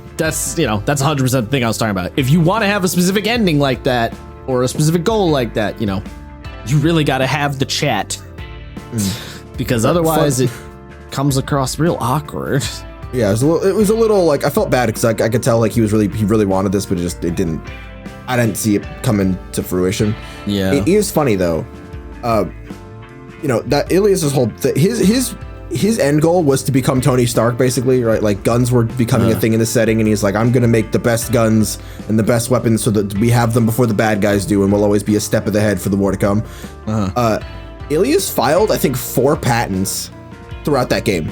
you know, that's 100% the thing I was talking about. If you want to have a specific ending like that or a specific goal like that, you know, you really got to have the chat because otherwise it comes across real awkward. Yeah, it was a little like I felt bad because I could tell like he really wanted this, but it didn't. I didn't see it coming to fruition. Yeah, it is funny though. You know that Ilias's whole his end goal was to become Tony Stark, basically, right? Like guns were becoming a thing in the setting, and he's like, I'm gonna make the best guns and the best weapons so that we have them before the bad guys do, and we'll always be a step ahead for the war to come. Ilias filed, I think, 4 patents throughout that game.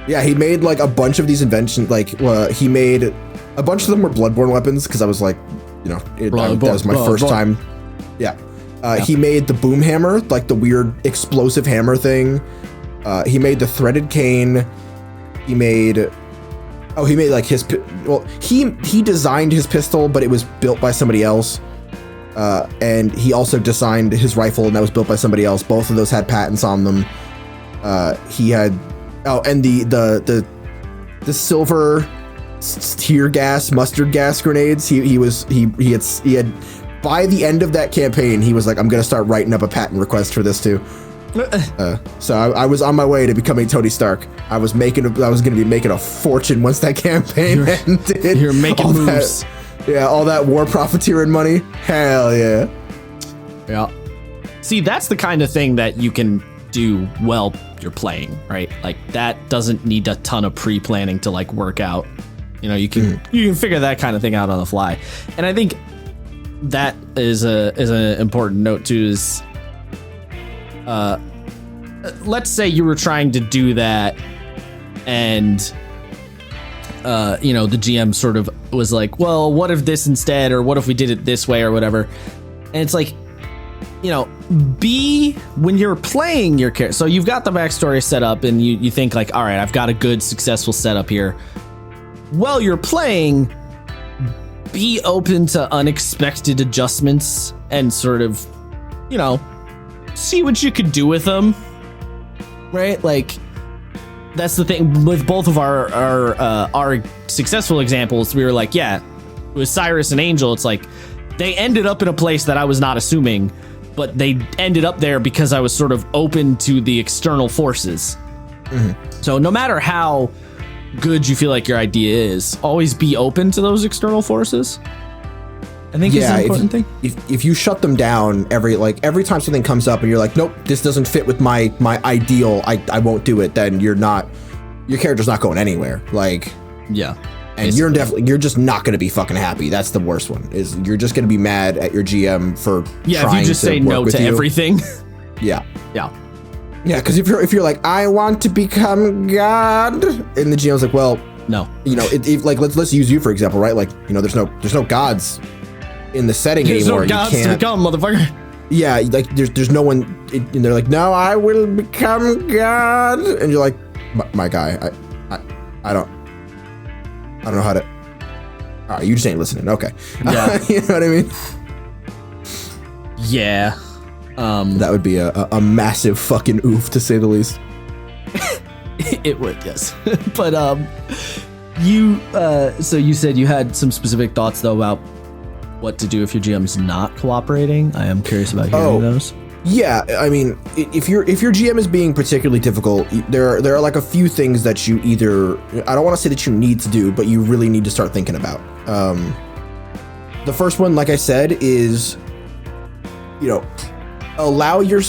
Yeah, he made like a bunch of these inventions. Like he made a bunch of them were Bloodborne weapons because I was like, you know, that was my first time. Yeah. He made the boom hammer, like the weird explosive hammer thing. He made the threaded cane. He made like his, he designed his pistol, but it was built by somebody else. And he also designed his rifle, and that was built by somebody else. Both of those had patents on them. He had, and the silver tear gas, mustard gas grenades. He had, by the end of that campaign, he was like, I'm going to start writing up a patent request for this too. So I was on my way to becoming Tony Stark. I was going to be making a fortune once that campaign ended. You're making all moves. All that war profiteering money. Hell yeah. Yeah. See, that's the kind of thing that you can do while you're playing, right? Like that doesn't need a ton of pre-planning to like work out. You know, you can figure that kind of thing out on the fly. And I think that is an important note too, is let's say you were trying to do that and you know, the GM sort of was like, well, what if this instead, or what if we did it this way or whatever. And it's like, you know, when you're playing your character, so you've got the backstory set up and you think like, all right, I've got a good successful setup here. While you're playing, be open to unexpected adjustments and sort of, you know, see what you could do with them, right? Like that's the thing with both of our successful examples. We were like, yeah, with Cyrus and Angel, it's like they ended up in a place that I was not assuming, but they ended up there because I was sort of open to the external forces. So no matter how good you feel like your idea is, always be open to those external forces. I think is an important thing. If you shut them down every time something comes up and you're like, nope, this doesn't fit with my ideal, I won't do it, then your character's not going anywhere. Like, yeah. And you're just not going to be fucking happy. That's the worst one. Is you're just going to be mad at your GM for if you just say no to everything. Yeah. Yeah. Yeah, because if you're like, I want to become God, and the GM's like, well, no. If let's use you for example, right? Like, there's no gods in the setting anymore. There's no gods to become, motherfucker. Yeah, like there's no one, and they're like, no, I will become God, and you're like, my guy, I don't know how to. All right, you just ain't listening. Okay. Yeah. You know what I mean? Yeah. That would be a massive fucking oof, to say the least. It would, yes. But so you said you had some specific thoughts though about what to do if your GM's not cooperating. I am curious about hearing those. Yeah, I mean, if your GM is being particularly difficult, there are like a few things that you either, I don't want to say that you need to do, but you really need to start thinking about. The first one, like I said, is, allow your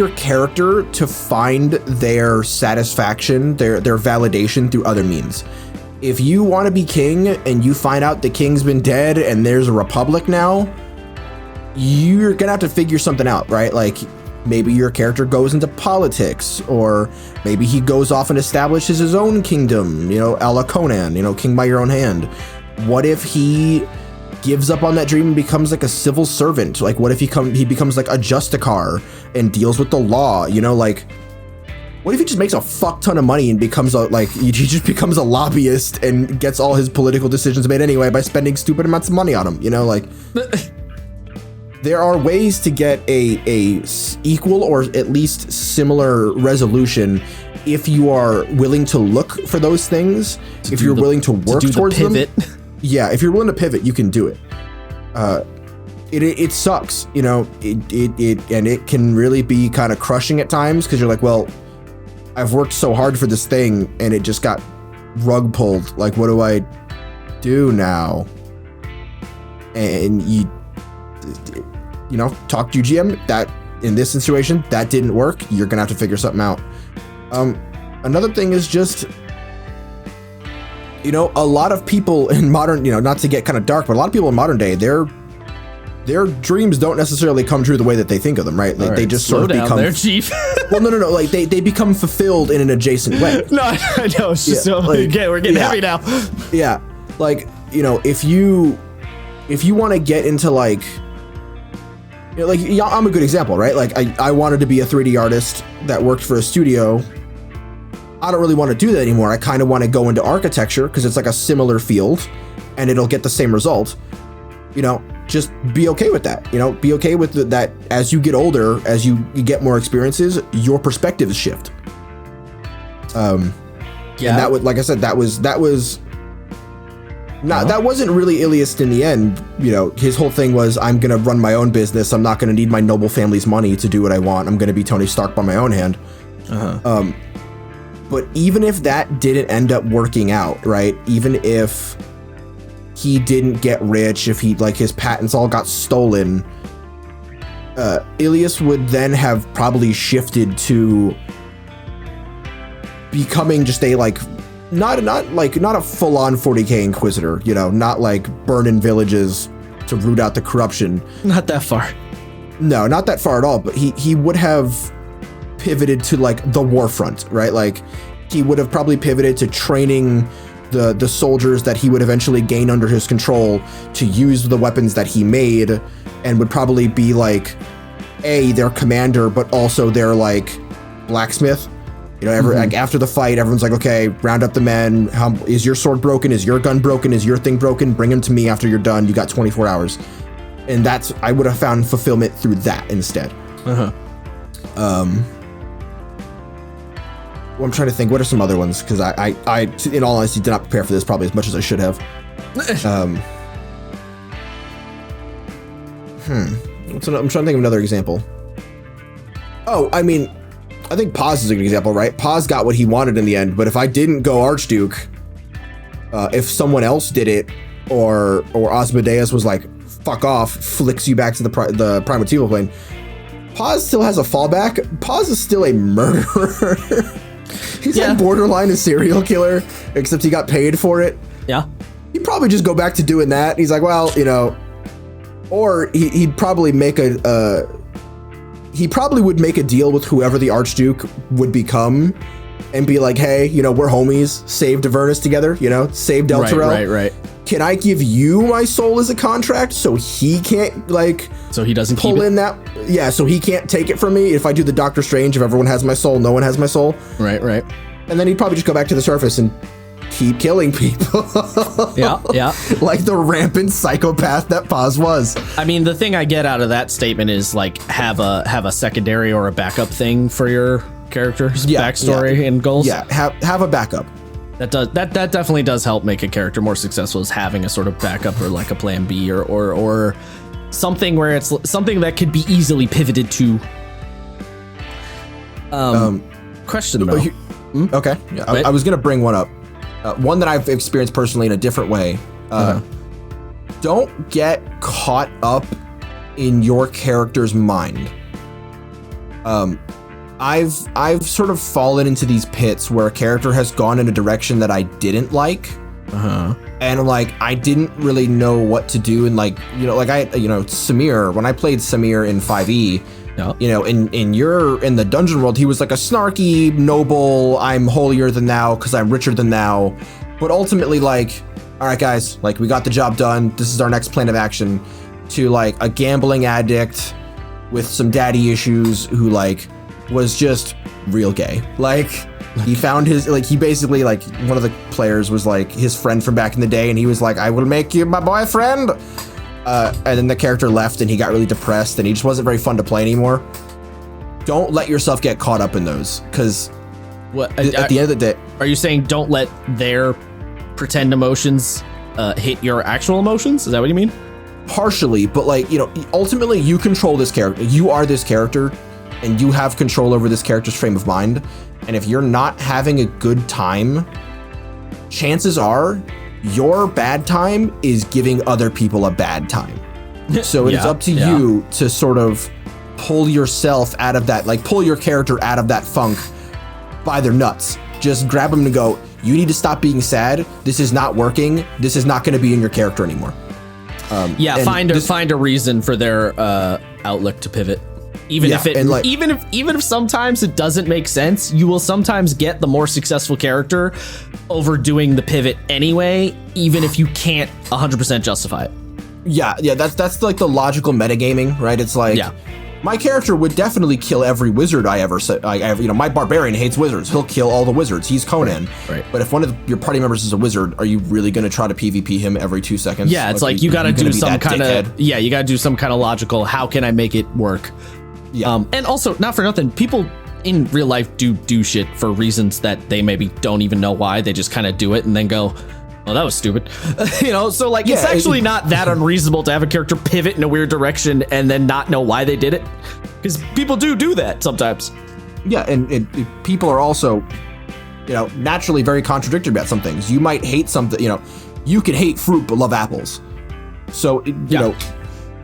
character to find their satisfaction, their validation through other means. If you want to be king and you find out the king's been dead and there's a republic now, you're gonna have to figure something out, right? Like, maybe your character goes into politics, or maybe he goes off and establishes his own kingdom, a la Conan, king by your own hand. What if he gives up on that dream and becomes like a civil servant? Like, what if he becomes like a justicar and deals with the law? Like, what if he just makes a fuck ton of money and becomes he just becomes a lobbyist and gets all his political decisions made anyway by spending stupid amounts of money on them? There are ways to get a equal or at least similar resolution if you are willing to look for those things. If you're willing to work towards them. Yeah, if you're willing to pivot, you can do it. It sucks, it can really be kind of crushing at times, because you're like, well, I've worked so hard for this thing and it just got rug pulled. Like, what do I do now? And talk to your GM. That in this situation, that didn't work. You're gonna have to figure something out. Another thing is just, a lot of people in modern, not to get kind of dark, but a lot of people in modern day, their dreams don't necessarily come true the way that they think of them, right? Like, they just sort of become there, Chief. Well, no. Like, they become fulfilled in an adjacent way. No, I know. It's just we're getting heavy now. Yeah, like, if you want to get into like. I'm a good example, right? Like, I wanted to be a 3D artist that worked for a studio. I don't really want to do that anymore. I kind of want to go into architecture because it's like a similar field and it'll get the same result. Just be okay with that. Be okay with that as you get older, as you get more experiences, your perspectives shift. And that would, like I said, that was not, that wasn't really Ilias in the end. His whole thing was, I'm going to run my own business. I'm not going to need my noble family's money to do what I want. I'm going to be Tony Stark by my own hand. But even if that didn't end up working out, right? Even if he didn't get rich, if his patents all got stolen, Ilias would then have probably shifted to becoming just a not a full-on 40k Inquisitor, not like burning villages to root out the corruption. Not that far. No, not that far at all. But he would have pivoted to the war front, right? Like, he would have probably pivoted to training the soldiers that he would eventually gain under his control to use the weapons that he made, and would probably be their commander, but also their blacksmith. After the fight, everyone's like, okay, round up the men. Is your sword broken? Is your gun broken? Is your thing broken? Bring them to me after you're done. You got 24 hours. And I would have found fulfillment through that instead. Well, I'm trying to think, what are some other ones? Because I, in all honesty, did not prepare for this probably as much as I should have. I'm trying to think of another example. Oh, I mean, I think Paz is a good example, right? Paz got what he wanted in the end, but if I didn't go Archduke, if someone else did it, or Asmodeus was like, fuck off, flicks you back to the Primitivo plane, Paz still has a fallback. Paz is still a murderer. He's like borderline a serial killer, except he got paid for it. Yeah. He'd probably just go back to doing that. He's like, well, you know, or he'd probably make he probably would make a deal with whoever the Archduke would become and be like, hey, you know, we're homies, saved Avernus together, you know, saved Elturel. Right. Can I give you my soul as a contract so he can't, like, so he doesn't pull keep in that? Yeah, so he can't take it from me. If I do the Doctor Strange, if everyone has my soul, no one has my soul. Right. And then he'd probably just go back to the surface and keep killing people. Yeah. Like the rampant psychopath that Paz was. I mean, the thing I get out of that statement is like have a secondary or a backup thing for your character's backstory and goals. Yeah, have a backup. That definitely does help make a character more successful, is having a sort of backup or like a plan B or something where it's something that could be easily pivoted to. Question though. Okay, yeah, I was gonna bring one up. One that I've experienced personally in a different way. Don't get caught up in your character's mind. I've sort of fallen into these pits where a character has gone in a direction that I didn't like. And like, I didn't really know what to do. And like, you know, like Samir, when I played Samir in 5e, you know, in the dungeon world, he was like a snarky, noble, I'm holier than thou because I'm richer than thou. But ultimately, like, all right, guys, like, we got the job done. This is our next plan of action. To like a gambling addict with some daddy issues who like was just real gay. Like, he found his, like, he basically, like, one of the players was like his friend from back in the day, and he was like, I will make you my boyfriend. And then the character left and he got really depressed and he just wasn't very fun to play anymore. Don't let yourself get caught up in those, because at the end of the day, are you saying don't let their pretend emotions hit your actual emotions? Is that what you mean? Partially, but like, you know, ultimately you control this character. You are this character and you have control over this character's frame of mind. And if you're not having a good time, chances are your bad time is giving other people a bad time. So it is up to you to sort of pull yourself out of that, like pull your character out of that funk by their nuts. Just grab them and go, you need to stop being sad. This is not working. This is not going to be in your character anymore. Find a reason for their outlook to pivot. Even if sometimes it doesn't make sense, you will sometimes get the more successful character over doing the pivot anyway, even if you can't 100% justify it. Yeah, that's like the logical metagaming, right? It's like, my character would definitely kill every wizard I ever, you know, my barbarian hates wizards. He'll kill all the wizards. He's Conan. Right. But if one of your party members is a wizard, are you really going to try to PvP him every 2 seconds? Yeah, it's like you got to do some kind of, you got to do some kind of logical, how can I make it work? Yeah. And also, not for nothing, people in real life do shit for reasons that they maybe don't even know why. They just kind of do it and then go, oh, that was stupid. You know, so like, it's actually not that unreasonable to have a character pivot in a weird direction and then not know why they did it. Because people do that sometimes. Yeah, and people are also, you know, naturally very contradictory about some things. You might hate something, you know, you can hate fruit but love apples. So, you know,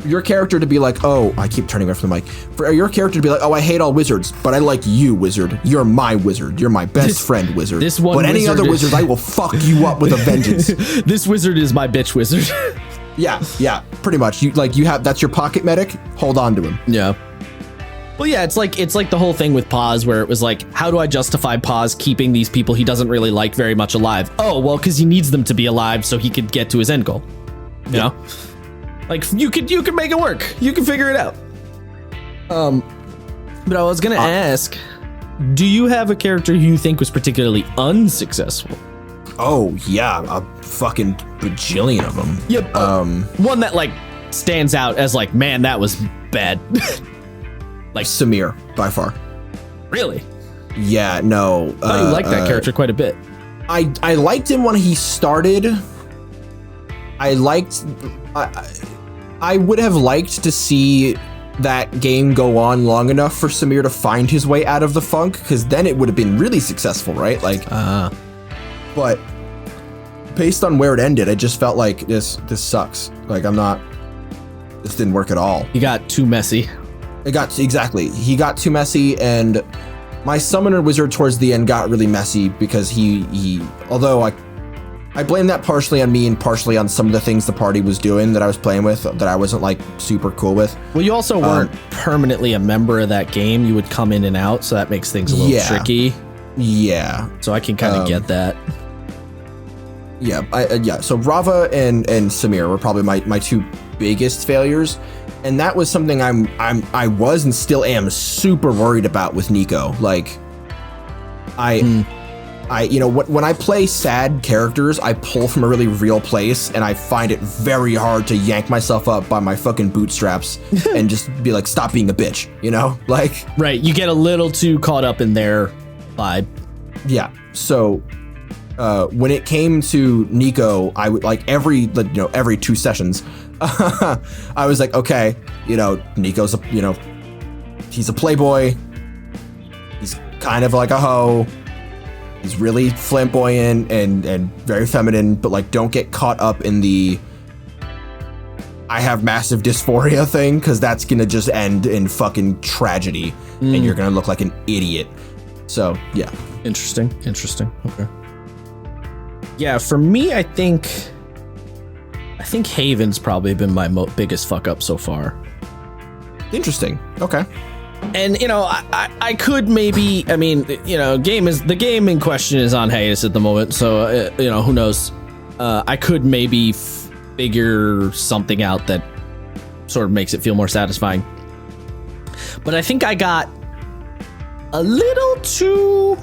your character to be like, oh, I keep turning away from the mic. For your character to be like, oh, I hate all wizards, but I like you, wizard. You're my wizard. You're my best friend, wizard. But any other wizard, I will fuck you up with a vengeance. This wizard is my bitch wizard. yeah, pretty much. That's your pocket medic. Hold on to him. Yeah. Well, yeah, it's like the whole thing with Paz, where it was like, how do I justify Paz keeping these people he doesn't really like very much alive? Oh, well, because he needs them to be alive so he could get to his end goal. You know? Like, you can make it work. You can figure it out. But I was gonna ask, do you have a character who you think was particularly unsuccessful? Oh yeah, a fucking bajillion of them. Yep. One that like stands out as like, man, that was bad. Like Samir, by far. Really? Yeah. No. I like that character quite a bit. I liked him when he started. I would have liked to see that game go on long enough for Samir to find his way out of the funk, because then it would have been really successful, right? Like, but based on where it ended, I just felt like this sucks. Like, this didn't work at all. He got too messy. He got too messy, and my summoner wizard towards the end got really messy because he although I blame that partially on me and partially on some of the things the party was doing that I was playing with that I wasn't like super cool with. Well, you also weren't permanently a member of that game. You would come in and out, so that makes things a little tricky. Yeah. So I can kind of get that. Yeah. So Rava and Samir were probably my two biggest failures, and that was something I was and still am super worried about with Nico. Like, when I play sad characters, I pull from a really real place, and I find it very hard to yank myself up by my fucking bootstraps and just be like, stop being a bitch, Like, right, you get a little too caught up in their vibe. Yeah. So when it came to Nico, I would like every 2 sessions, I was like, okay, Nico's he's a playboy. He's kind of like a hoe. He's really flamboyant and very feminine, but like, don't get caught up in the I have massive dysphoria thing, because that's gonna just end in fucking tragedy, and you're gonna look like an idiot. So yeah. Interesting. Okay. Yeah, for me, I think Haven's probably been my biggest fuck up so far. Interesting. Okay. And I could maybe, the game in question is on hiatus at the moment, so who knows? I could maybe figure something out that sort of makes it feel more satisfying. But I think I got a little too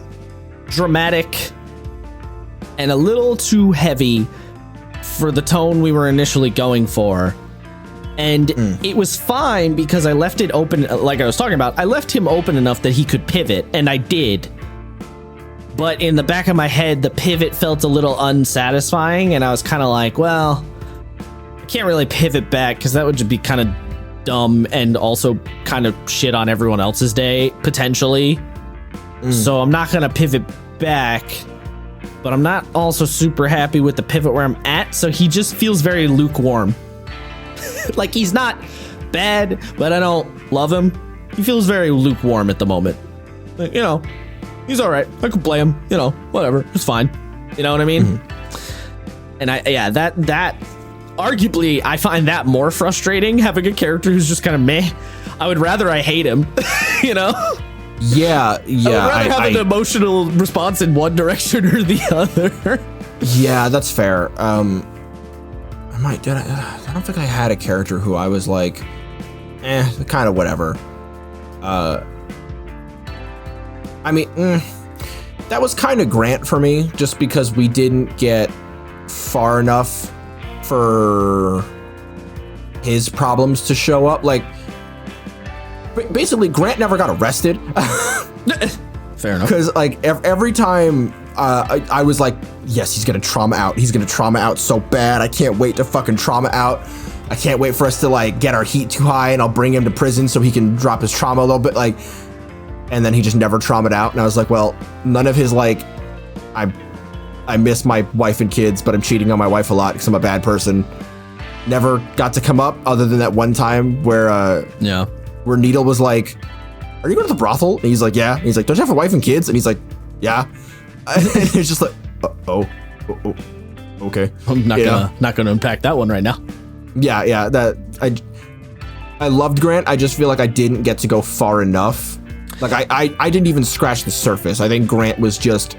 dramatic and a little too heavy for the tone we were initially going for. And it was fine because I left it open, like I was talking about. I left him open enough that he could pivot, and I did. But in the back of my head, the pivot felt a little unsatisfying, and I was kind of like, well, I can't really pivot back because that would just be kind of dumb and also kind of shit on everyone else's day, potentially. So I'm not going to pivot back, but I'm not also super happy with the pivot where I'm at, so he just feels very lukewarm. Like, he's not bad, but I don't love him. He feels very lukewarm at the moment. But, he's all right. I could play him, whatever. It's fine. You know what I mean? And that arguably, I find that more frustrating, having a character who's just kind of meh. I would rather I hate him, Yeah. I would rather have an emotional response in one direction or the other. Yeah, that's fair. I don't think I had a character who I was like, kind of whatever. That was kind of Grant for me, just because we didn't get far enough for his problems to show up. Like, basically, Grant never got arrested. Fair enough. Because like every time I was like, yes, he's gonna trauma out. He's gonna trauma out so bad. I can't wait to fucking trauma out. I can't wait for us to like get our heat too high, and I'll bring him to prison so he can drop his trauma a little bit. Like, and then he just never traumaed out. And I was like, well, none of his like, I miss my wife and kids, but I'm cheating on my wife a lot because I'm a bad person. Never got to come up, other than that one time where Needle was like, are you going to the brothel? And he's like, yeah. And he's like, don't you have a wife and kids? And he's like, yeah. And it's just like, okay. I'm not gonna unpack that one right now. Yeah. That I loved Grant. I just feel like I didn't get to go far enough. Like I didn't even scratch the surface. I think Grant was just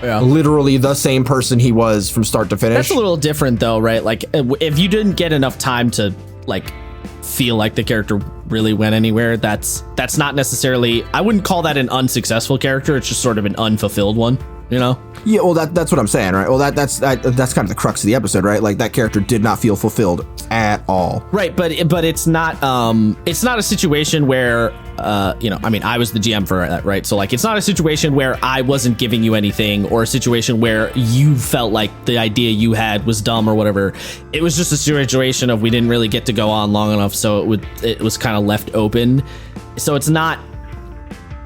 literally the same person he was from start to finish. That's a little different though, right? Like, if you didn't get enough time to like feel like the character really went anywhere, that's not necessarily, I wouldn't call that an unsuccessful character. It's just sort of an unfulfilled one, Yeah, well, that's what I'm saying, right? Well, that's kind of the crux of the episode, right? Like, that character did not feel fulfilled at all. Right, but it's not a situation where I mean, I was the GM for that, right? So like, it's not a situation where I wasn't giving you anything, or a situation where you felt like the idea you had was dumb or whatever. It was just a situation of we didn't really get to go on long enough, so it was kind of left open. So it's not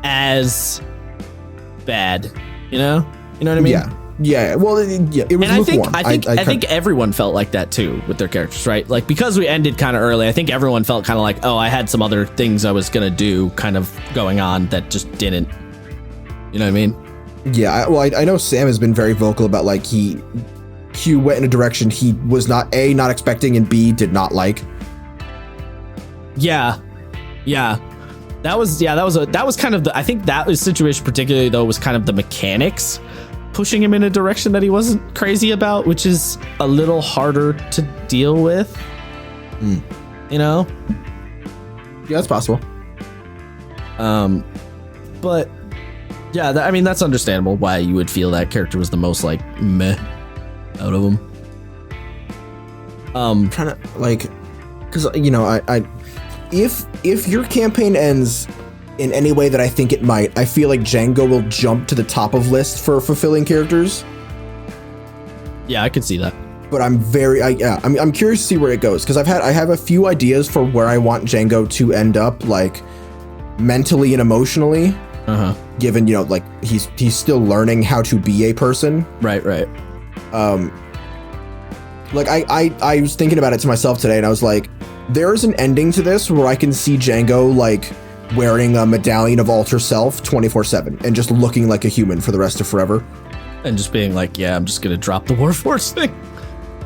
as bad, you know what I mean? Yeah. Well, yeah, it was lukewarm. I think everyone felt like that too with their characters, right? Like, because we ended kind of early, I think everyone felt kind of like, oh, I had some other things I was gonna do kind of going on that just didn't. You know what I mean? Yeah. I know Sam has been very vocal about like Q went in a direction he was not expecting, and B, did not like. Yeah. That was kind of I think that was situation particularly though was kind of the mechanics pushing him in a direction that he wasn't crazy about, which is a little harder to deal with. You know? Yeah, that's possible. But yeah, I mean, that's understandable why you would feel that character was the most like meh out of them. I'm trying to like, because if your campaign ends in any way that I think it might, I feel like Django will jump to the top of list for fulfilling characters. Yeah, I could see that. But I'm I'm curious to see where it goes, because I have a few ideas for where I want Django to end up, like mentally and emotionally. Given like he's still learning how to be a person. Right. Like I was thinking about it to myself today, and I was like, there's an ending to this where I can see Django like wearing a medallion of alter self 24/7 and just looking like a human for the rest of forever, and just being like, yeah, I'm just gonna drop the Warforged thing.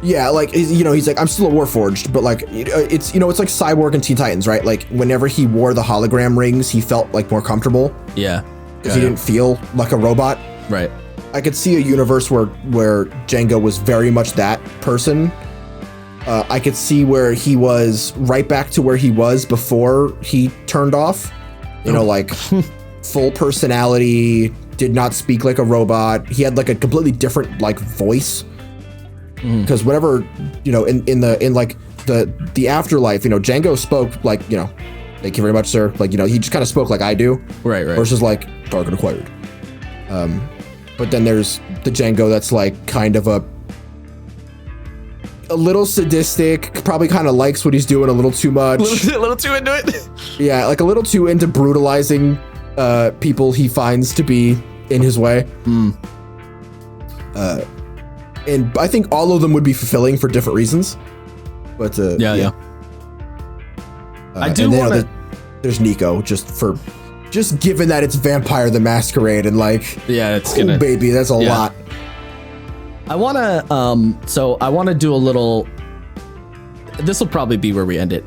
Yeah, like he's like, I'm still a Warforged, but like it's it's like Cyborg and Teen Titans, right? Like whenever he wore the hologram rings, he felt like more comfortable. Yeah, because he didn't feel like a robot. Right. I could see a universe where Django was very much that person. I could see where he was right back to where he was before he turned off. Like full personality, did not speak like a robot. He had like a completely different like voice. Because whenever in like the afterlife, Django spoke like thank you very much, sir. Like he just kind of spoke like I do. Right. Versus like target acquired. But then there's the Django that's like kind of a little sadistic, probably kind of likes what he's doing a little too much. A little too into it. Yeah, like a little too into brutalizing people he finds to be in his way. And I think all of them would be fulfilling for different reasons. But yeah. I do want to. There's Nico, just given that it's Vampire the Masquerade, and like, yeah, it's gonna, baby, that's a lot. I want to so I want to do a little. This will probably be where we end it.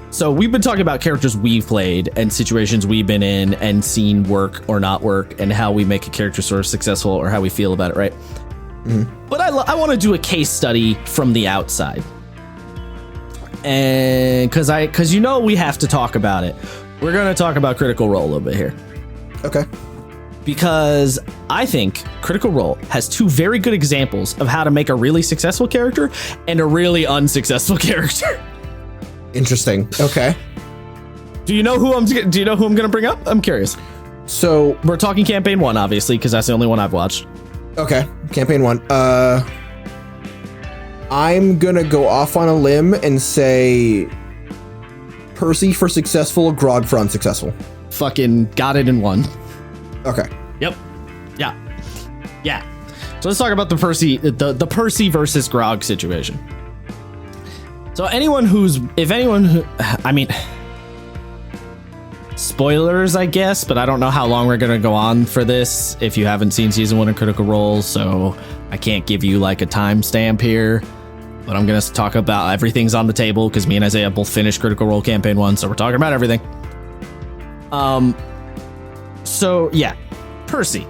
So we've been talking about characters we've played and situations we've been in and seen work or not work, and how we make a character sort of successful or how we feel about it, right? But I want to do a case study from the outside, and because we have to talk about it. We're going to talk about Critical Role a little bit here. Okay. Because I think Critical Role has two very good examples of how to make a really successful character and a really unsuccessful character. Interesting. Okay. Do you know who I'm going to bring up? I'm curious. So we're talking campaign 1, obviously, because that's the only one I've watched. Okay. Campaign 1. I'm going to go off on a limb and say Percy for successful, Grog for unsuccessful. Fucking got it in one. Okay. Yep. Yeah. So let's talk about the Percy versus Grog situation. So spoilers, I guess, but I don't know how long we're going to go on for this if you haven't seen season 1 of Critical Role, so I can't give you like a timestamp here, but I'm going to talk about everything's on the table because me and Isaiah both finished Critical Role campaign 1, so we're talking about everything. So yeah, Percy.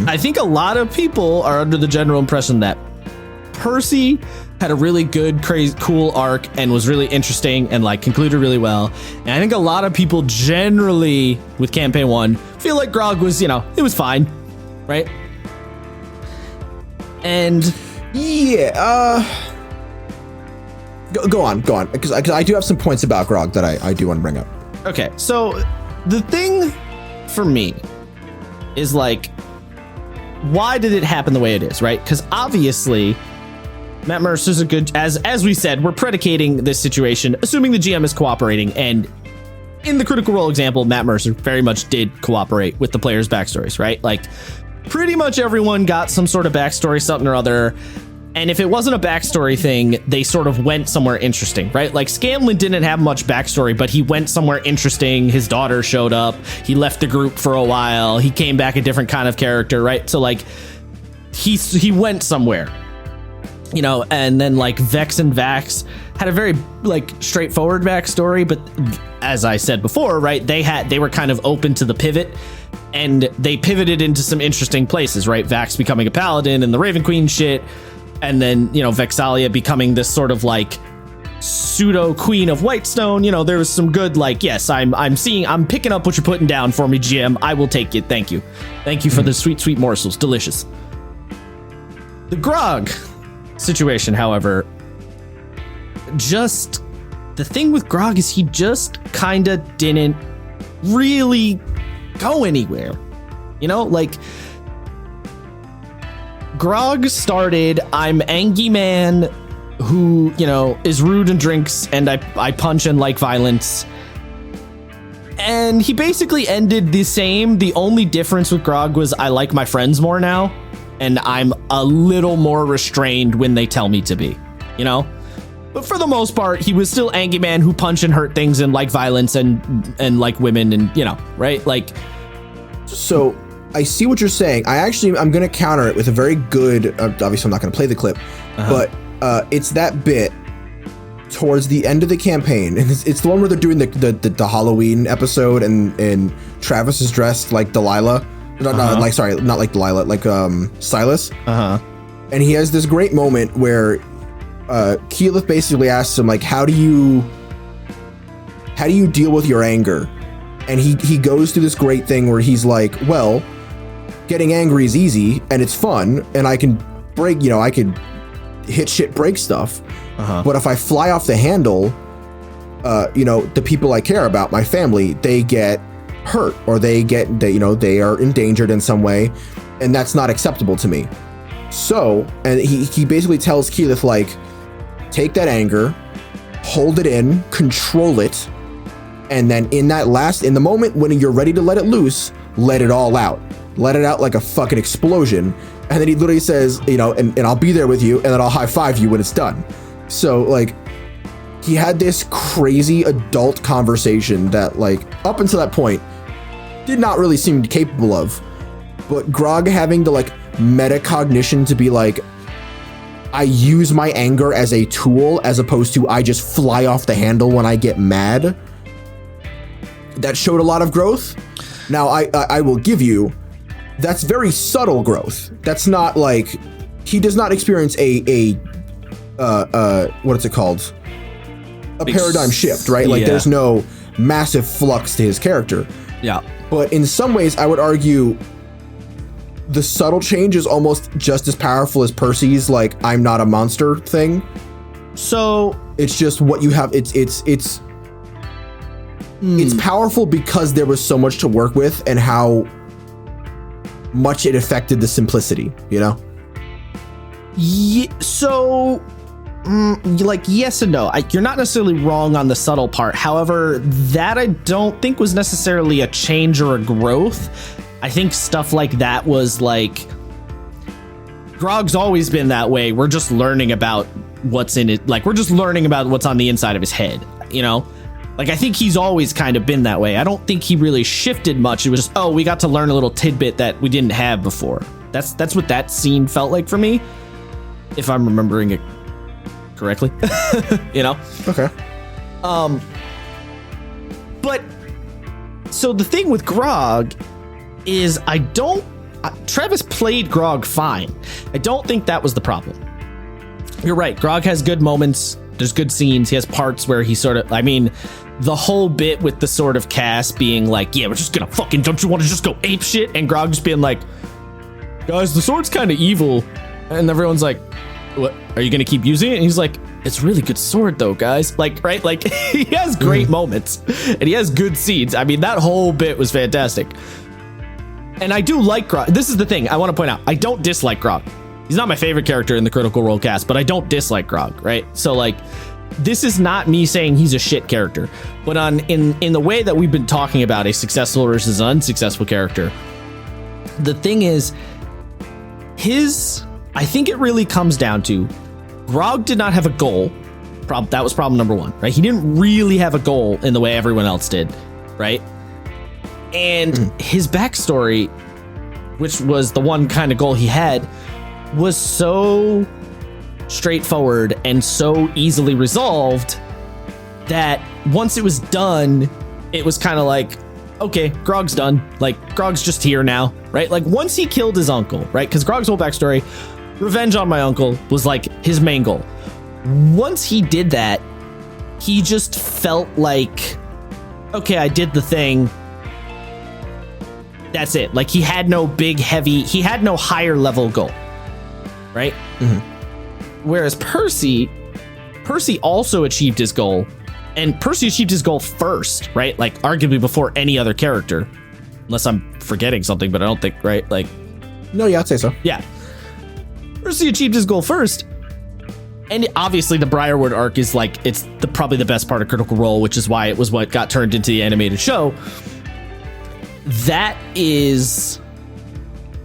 I think a lot of people are under the general impression that Percy had a really good, crazy, cool arc and was really interesting and like concluded really well. And I think a lot of people generally with campaign 1 feel like Grog was, it was fine, right? And yeah, Go on, because I do have some points about Grog that I do want to bring up. Okay, so the thing for me is like, why did it happen the way it is, right? Because obviously, Matt Mercer's a good, as we said, we're predicating this situation, assuming the GM is cooperating, and in the Critical Role example, Matt Mercer very much did cooperate with the players' backstories, right? Like, pretty much everyone got some sort of backstory, something or other. And if it wasn't a backstory thing, they sort of went somewhere interesting, right? Like Scanlan didn't have much backstory, but he went somewhere interesting. His daughter showed up. He left the group for a while. He came back a different kind of character, right? So like he went somewhere, you know, and then like Vex and Vax had a very like straightforward backstory. But as I said before, right, they were kind of open to the pivot. And they pivoted into some interesting places, right? Vax becoming a paladin and the Raven Queen shit. And then, you know, Vexalia becoming this sort of like pseudo queen of Whitestone. You know, there was some good, like, yes, I'm picking up what you're putting down for me, GM. I will take it. Thank you. Thank you for the sweet, sweet morsels. Delicious. The Grog situation, however, just the thing with Grog is he just kind of didn't really go anywhere. You know, like, Grog started, I'm Angie man who, you know, is rude and drinks, and I punch and like violence. And he basically ended the same. The only difference with Grog was I like my friends more now, and I'm a little more restrained when they tell me to be, you know? But for the most part, he was still Angie man who punch and hurt things and like violence and like women and, you know, right? Like, so I see what you're saying. I'm going to counter it with a very good, obviously I'm not going to play the clip, but it's that bit towards the end of the campaign. And it's the one where they're doing the Halloween episode and Travis is dressed like Delilah. Not like Delilah, like Silas. And he has this great moment where Keyleth basically asks him, like, how do you deal with your anger? And he goes through this great thing where he's like, well, getting angry is easy and it's fun and I can break, you know, I could hit shit, break stuff. But if I fly off the handle, you know, the people I care about, my family, they get hurt or they are endangered in some way. And that's not acceptable to me. So, and he basically tells Keyleth, like, take that anger, hold it in, control it. And then in the moment when you're ready to let it loose, let it all out. Let it out like a fucking explosion. And then he literally says, you know, and I'll be there with you and then I'll high five you when it's done. So like he had this crazy adult conversation that like up until that point did not really seem capable of. But Grog having the like metacognition to be like, I use my anger as a tool as opposed to I just fly off the handle when I get mad. That showed a lot of growth. Now I will give you, that's very subtle growth. That's not like, he does not experience a what's it called? A paradigm shift, right? Like there's no massive flux to his character. Yeah. But in some ways, I would argue the subtle change is almost just as powerful as Percy's like I'm not a monster thing. So it's just what you have. It's powerful because there was so much to work with and how much it affected the simplicity, you know? So, like, yes and no. You're not necessarily wrong on the subtle part. However, that I don't think was necessarily a change or a growth. I think stuff like that was like, Grog's always been that way. We're just learning about what's in it. Like, we're just learning about what's on the inside of his head, you know? Like, I think he's always kind of been that way. I don't think he really shifted much. It was just, oh, we got to learn a little tidbit that we didn't have before. That's what that scene felt like for me, if I'm remembering it correctly. You know? Okay. But so the thing with Grog is Travis played Grog fine. I don't think that was the problem. You're right. Grog has good moments. There's good scenes. He has parts where he sort of, I mean, the whole bit with the sort of cast being like, yeah, we're just gonna fucking, don't you want to just go ape shit? And Grog just being like, guys, the sword's kind of evil. And everyone's like, what? Are you gonna keep using it? And he's like, it's a really good sword though, guys. Like, right? Like, he has great moments and he has good scenes. I mean, that whole bit was fantastic. And I do like Grog. This is the thing I want to point out. I don't dislike Grog. He's not my favorite character in the Critical Role cast, but I don't dislike Grog, right? So like, this is not me saying he's a shit character, but in the way that we've been talking about a successful versus unsuccessful character, the thing is, I think it really comes down to Grog did not have a goal. That was problem number one, right? He didn't really have a goal in the way everyone else did, right? And his backstory, which was the one kind of goal he had, was so straightforward and so easily resolved that once it was done, it was kind of like, okay, Grog's done. Like, Grog's just here now, right? Like, once he killed his uncle, right? Because Grog's whole backstory, revenge on my uncle, was like his main goal. Once he did that, he just felt like, okay, I did the thing. That's it. Like, he had no big, heavy, he had no higher level goal, right? Whereas Percy also achieved his goal, and Percy achieved his goal first, right? Like, arguably before any other character, unless I'm forgetting something, but I don't think, right? Like, no, yeah, I'd say so. Yeah. Percy achieved his goal first. And obviously the Briarwood arc is like, it's probably the best part of Critical Role, which is why it was what got turned into the animated show. That is,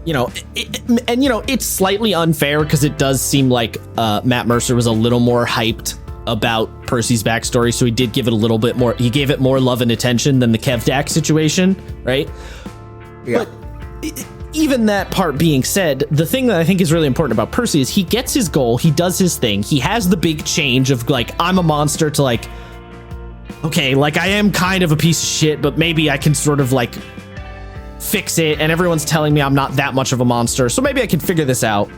you know, it's slightly unfair because it does seem like Matt Mercer was a little more hyped about Percy's backstory, so he did give it a little bit more. He gave it more love and attention than the Kevdak situation, right? Yeah. But even that part being said, the thing that I think is really important about Percy is he gets his goal, he does his thing, he has the big change of like, I'm a monster to like, okay, like I am kind of a piece of shit, but maybe I can sort of like fix it, and everyone's telling me I'm not that much of a monster, so maybe I can figure this out.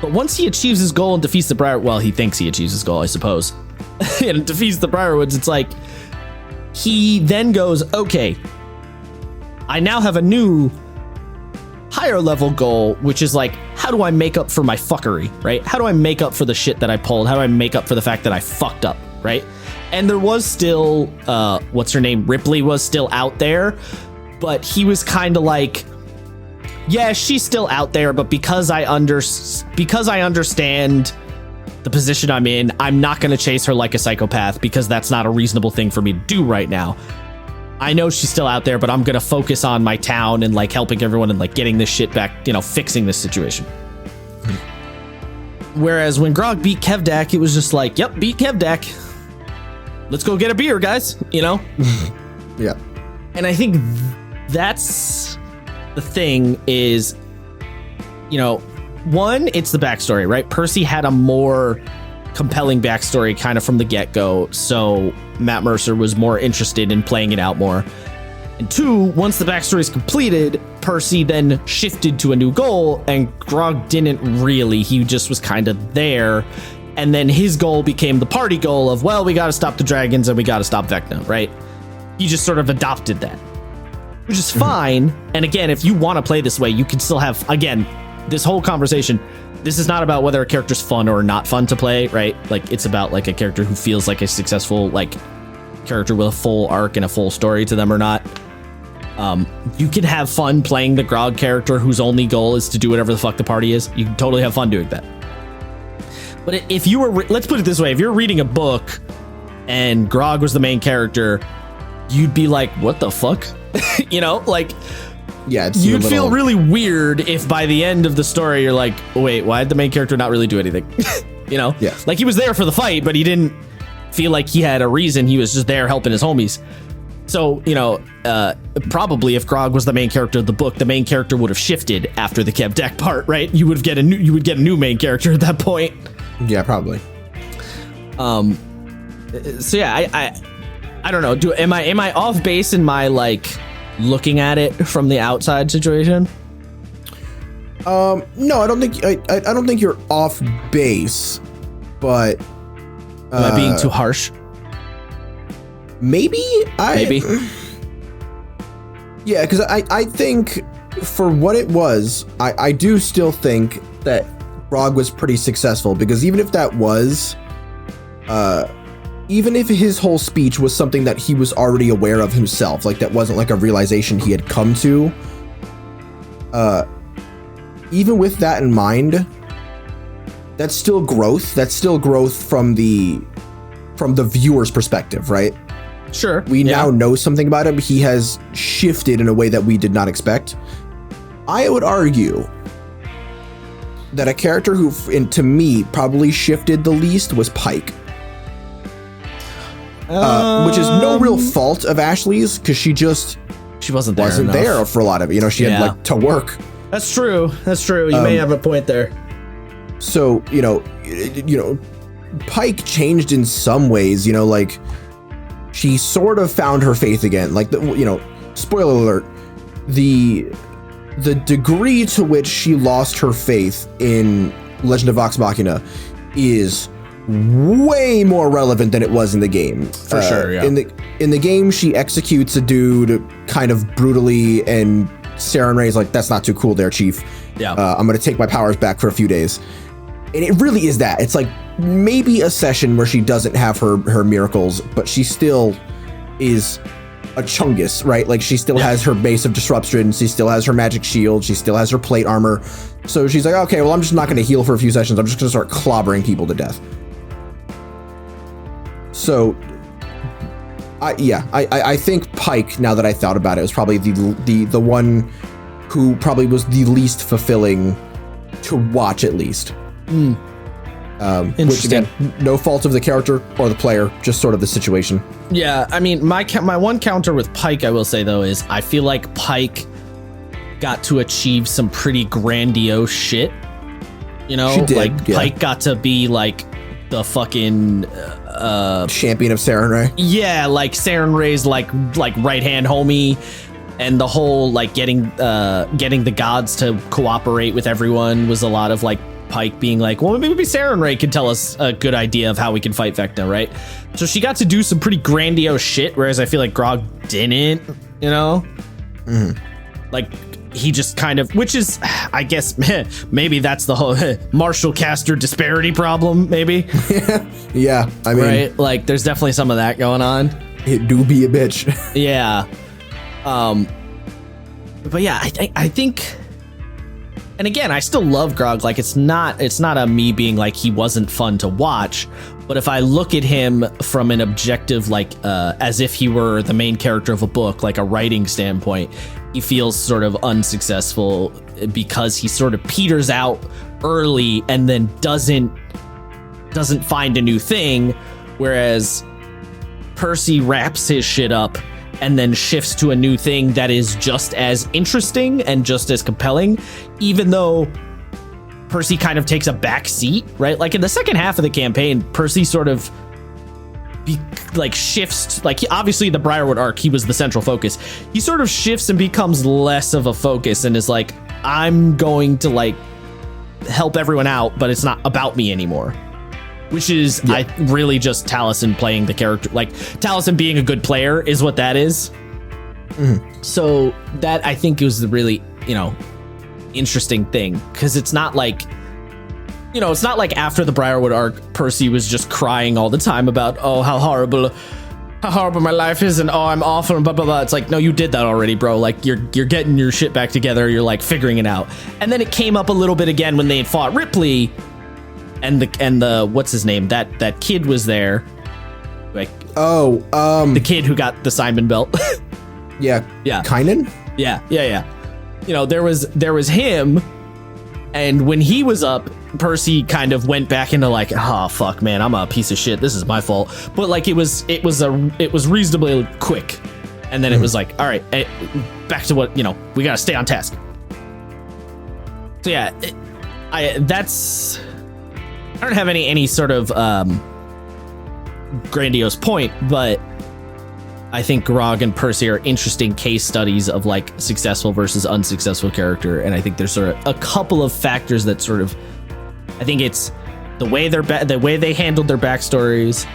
But once he achieves his goal and defeats the well, he thinks he achieves his goal, I suppose, and defeats the Briarwoods, it's like, he then goes, okay, I now have a new higher level goal, which is like, how do I make up for my fuckery, right? How do I make up for the shit that I pulled? How do I make up for the fact that I fucked up, right? And there was still, what's her name? Ripley was still out there, but he was kind of like, yeah, she's still out there, but because I understand the position I'm in, I'm not going to chase her like a psychopath because that's not a reasonable thing for me to do right now. I know she's still out there, but I'm going to focus on my town and like helping everyone and like getting this shit back, you know, fixing this situation. Whereas when Grog beat Kevdak, it was just like, yep, beat Kevdak. Let's go get a beer, guys, you know? Yeah. And I think that's the thing is, you know, one, it's the backstory, right? Percy had a more compelling backstory kind of from the get-go, so Matt Mercer was more interested in playing it out more. And two, once the backstory is completed, Percy then shifted to a new goal, and Grog didn't really. He just was kind of there. And then his goal became the party goal of, well, we got to stop the dragons and we got to stop Vecna, right? He just sort of adopted that, which is fine. And again, if you want to play this way, you can still have, again, this whole conversation. This is not about whether a character's fun or not fun to play, right? Like, it's about like a character who feels like a successful like character with a full arc and a full story to them or not. You can have fun playing the Grog character whose only goal is to do whatever the fuck the party is. You can totally have fun doing that. But if you were, let's put it this way, if you're reading a book and Grog was the main character, you'd be like, what the fuck? You know, like, yeah, you'd feel really weird if by the end of the story you're like, wait, why did the main character not really do anything? You know? Yeah. Like, he was there for the fight, but he didn't feel like he had a reason. He was just there helping his homies. So, you know, probably if Grog was the main character of the book, the main character would have shifted after the Kevdak part, right? You would get a new main character at that point. Yeah, probably. So yeah, I don't know. Am I off base in my like looking at it from the outside situation? No, I don't think I don't think you're off base, but am I being too harsh? Maybe. Yeah, because I think for what it was, I do still think that Grog was pretty successful, because even if that was, even if his whole speech was something that he was already aware of himself, like that wasn't like a realization he had come to, even with that in mind, that's still growth. That's still growth from the viewer's perspective, right? Sure. We now know something about him. He has shifted in a way that we did not expect. I would argue that a character who, to me, probably shifted the least was Pike. Which is no real fault of Ashley's, because she wasn't there for a lot of it. You know, she had like to work. That's true. You may have a point there. So, you know, Pike changed in some ways, you know, like she sort of found her faith again. Like, spoiler alert, the degree to which she lost her faith in Legend of Vox Machina is way more relevant than it was in the game. For sure, yeah. In the game, she executes a dude kind of brutally, and Saren Ray's like, that's not too cool there, Chief. Yeah. I'm going to take my powers back for a few days. And it really is that. It's like maybe a session where she doesn't have her miracles, but she still is a Chungus, right? Like she still has her base of disruption. She still has her magic shield. She still has her plate armor. So she's like, okay, well, I'm just not going to heal for a few sessions. I'm just going to start clobbering people to death. So, I think Pike, now that I thought about it, was probably the one who probably was the least fulfilling to watch, at least. Which again, no fault of the character or the player, just sort of the situation. Yeah, I mean, my one counter with Pike, I will say though, is I feel like Pike got to achieve some pretty grandiose shit. You know, Pike got to be like the fucking champion of Saren Ray. Yeah, like Saren Ray's like right hand homie, and the whole like getting the gods to cooperate with everyone was a lot of like Pike being like, well, maybe Saren Ray can tell us a good idea of how we can fight Vecna, right? So she got to do some pretty grandiose shit, whereas I feel like Grog didn't, you know? Mm-hmm. Like, he just kind of, which is, I guess, maybe that's the whole Marshall Caster disparity problem, maybe? Yeah, I mean... Right? Like, there's definitely some of that going on. It do be a bitch. Yeah. But yeah, I think... And again, I still love Grog. Like, it's not a me being like he wasn't fun to watch, but if I look at him from an objective, like as if he were the main character of a book, like a writing standpoint, he feels sort of unsuccessful because he sort of peters out early and then doesn't find a new thing, whereas Percy wraps his shit up and then shifts to a new thing that is just as interesting and just as compelling, even though Percy kind of takes a back seat, right? Like in the second half of the campaign, Percy sort of shifts, like obviously the Briarwood arc, he was the central focus. He sort of shifts and becomes less of a focus and is like, I'm going to like help everyone out, but it's not about me anymore. Which is, yeah. I really just Taliesin playing the character. Like, Taliesin being a good player is what that is. Mm-hmm. So that, I think, was the really, interesting thing. Because it's not like, it's not like after the Briarwood arc, Percy was just crying all the time about, oh, how horrible my life is, and oh, I'm awful, and blah, blah, blah. It's like, no, you did that already, bro. Like, you're getting your shit back together. You're, like, figuring it out. And then it came up a little bit again when they had fought Ripley. And the what's his name? That kid was there. Like the kid who got the Simon belt. Yeah. Kynan? Yeah. There was him, and when he was up, Percy kind of went back into like, oh fuck, man, I'm a piece of shit. This is my fault. But like it was reasonably quick, and then it was like, all right, back to what we gotta stay on task. So yeah, I don't have any sort of grandiose point, but I think Grog and Percy are interesting case studies of like successful versus unsuccessful character, and I think there's sort of a couple of factors that sort of, I think it's the way they handled their backstories,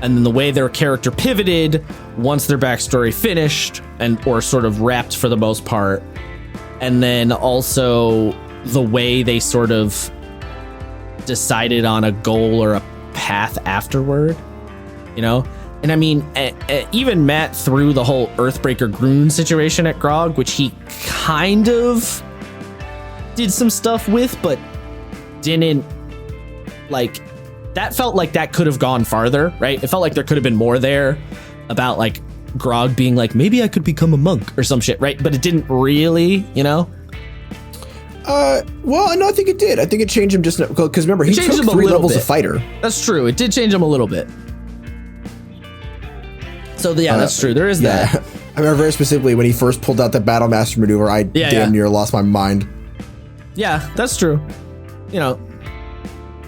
and then the way their character pivoted once their backstory finished or sort of wrapped for the most part, and then also the way they sort of decided on a goal or a path afterward, you know? And I mean, even Matt threw the whole Earthbreaker Groon situation at Grog, which he kind of did some stuff with, but didn't, like, that felt like that could have gone farther, right? It felt like there could have been more there about, like, Grog being like, maybe I could become a monk or some shit, right? But it didn't really, you know? Well, no, I think it did. I think it changed him just because remember, he changed took him a 3 little levels bit. of fighter. That's true. It did change him a little bit. So yeah, that's true. There is that. I remember very specifically when he first pulled out the Battle Master maneuver, I damn near lost my mind. Yeah, that's true. You know,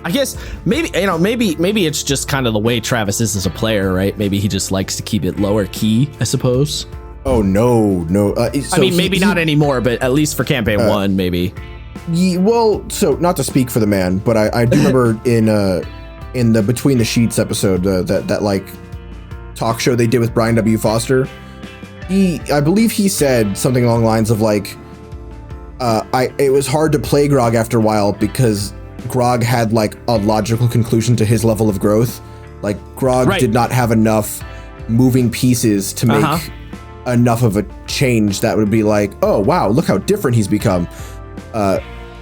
I guess maybe it's just kind of the way Travis is as a player, right? Maybe he just likes to keep it lower key, I suppose. Oh no. I mean, maybe not anymore, but at least for campaign 1, maybe. Well, so not to speak for the man, but I do remember in the Between the Sheets episode, that like talk show they did with Brian W. Foster, I believe he said something along the lines of like, it was hard to play Grog after a while because Grog had like a logical conclusion to his level of growth. Like Grog did not have enough moving pieces to make enough of a change that would be like, oh wow, look how different he's become.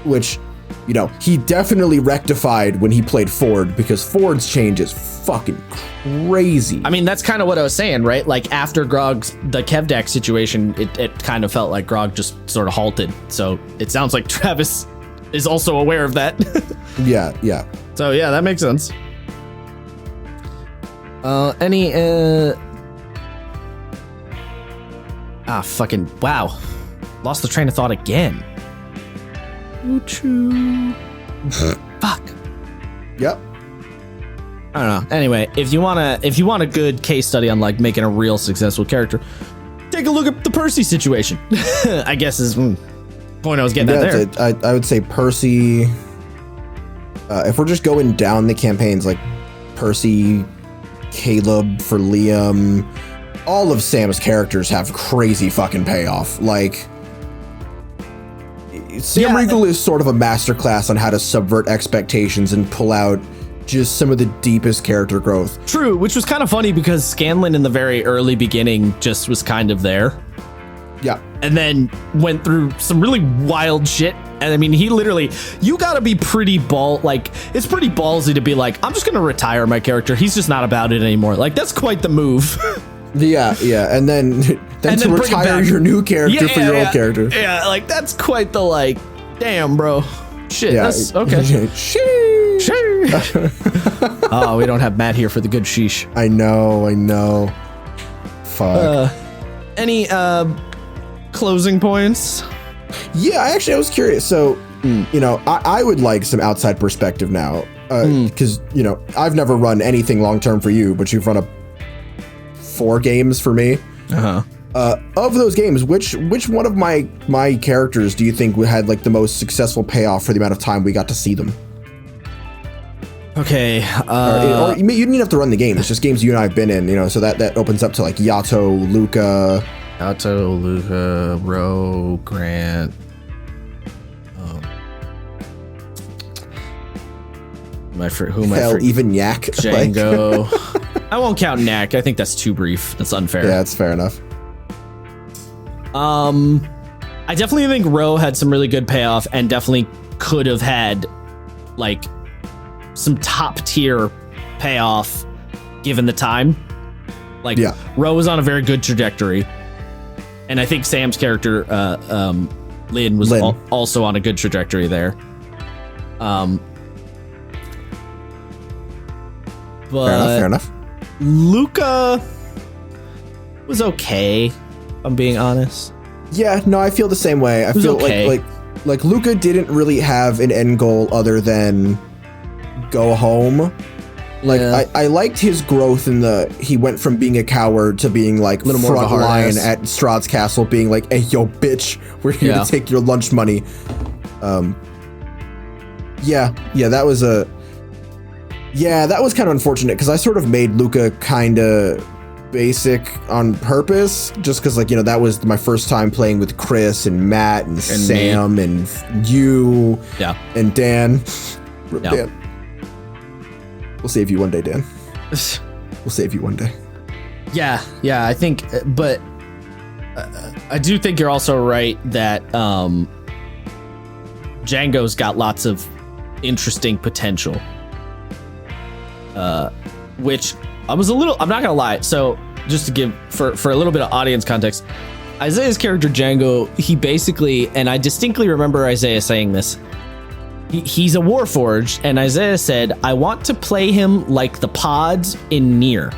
Which, you know, he definitely rectified when he played Ford, because Ford's change is fucking crazy. I mean, that's kind of what I was saying, right? Like after Grog's, the Kevdak situation, it kind of felt like Grog just sort of halted. So it sounds like Travis is also aware of that. Yeah. So yeah, that makes sense. Fucking wow. Lost the train of thought again. Fuck. Yep. I don't know. Anyway, if you want a good case study on like making a real successful character, take a look at the Percy situation. I guess is point I was getting at there. I would say Percy. If we're just going down the campaigns, like Percy, Caleb for Liam, all of Sam's characters have crazy fucking payoff. Like Sam Riegel is sort of a masterclass on how to subvert expectations and pull out just some of the deepest character growth. True, which was kind of funny because Scanlan in the very early beginning just was kind of there. Yeah. And then went through some really wild shit. And I mean, he literally, you gotta be pretty it's pretty ballsy to be like, I'm just gonna retire my character. He's just not about it anymore. Like, that's quite the move. Yeah. And then to retire your new character for your old character. Yeah, like, that's quite the, like, damn, bro. Shit, that's okay. Sheesh. Oh, we don't have Matt here for the good sheesh. I know. Fuck. Any closing points? Yeah, I was curious. So, you know, I would like some outside perspective now, because, you know, I've never run anything long-term for you, but you've run 4 games for me. Of those games, which one of my characters do you think had like the most successful payoff for the amount of time we got to see them? Okay. Or you didn't even have to run the game. It's just games you and I have been in, you know, so that opens up to like Yato, Luca, Ro, Grant. Even Yak. Django. I won't count Knack. I think that's too brief. That's unfair. Yeah, that's fair enough. I definitely think Ro had some really good payoff and definitely could have had like some top tier payoff given the time. Like, Ro was on a very good trajectory. And I think Sam's character, Lynn, was also on a good trajectory there. But fair enough. Luca was okay, if I'm being honest. Yeah, no, I feel the same way. I feel okay. like Luca didn't really have an end goal other than go home. Like, I liked his growth in he went from being a coward to being like little more front line at Strahd's castle, being like, hey, yo, bitch, we're here to take your lunch money. That was kind of unfortunate because I sort of made Luca kind of basic on purpose, just because, like, you know, that was my first time playing with Chris and Matt and Sam me. And you and Dan. We'll save you one day, Dan. We'll save you one day. Yeah, I think, but I do think you're also right that Django's got lots of interesting potential, which I'm not gonna lie. So just to give for a little bit of audience context, Isaiah's character Django, he basically, and I distinctly remember Isaiah saying this, he's a Warforged, and Isaiah said, I want to play him like the pods in Nier.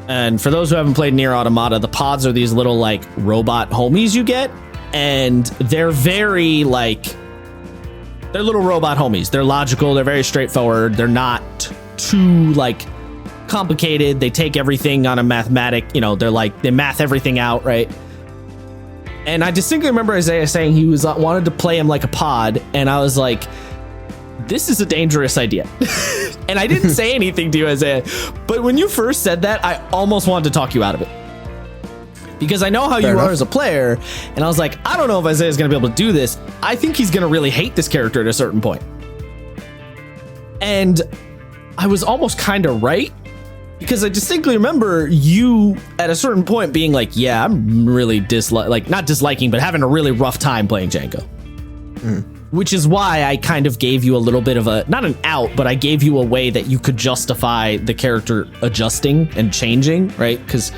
And for those who haven't played Nier Automata, the pods are these little like robot homies you get, and they're very like, they're little robot homies. They're logical, they're very straightforward, they're not too like complicated. They take everything on a mathematic, they math everything out, right? And I distinctly remember Isaiah saying he wanted to play him like a pod, and I was like, this is a dangerous idea. And I didn't say anything to you, Isaiah, but when you first said that, I almost wanted to talk you out of it. Because I know how you are as a player, and I was like, I don't know if Isaiah's going to be able to do this. I think he's going to really hate this character at a certain point. And I was almost kind of right, because I distinctly remember you at a certain point being like, yeah, I'm really not disliking, but having a really rough time playing Django. Which is why I kind of gave you a little bit of not an out, but I gave you a way that you could justify the character adjusting and changing, right? Because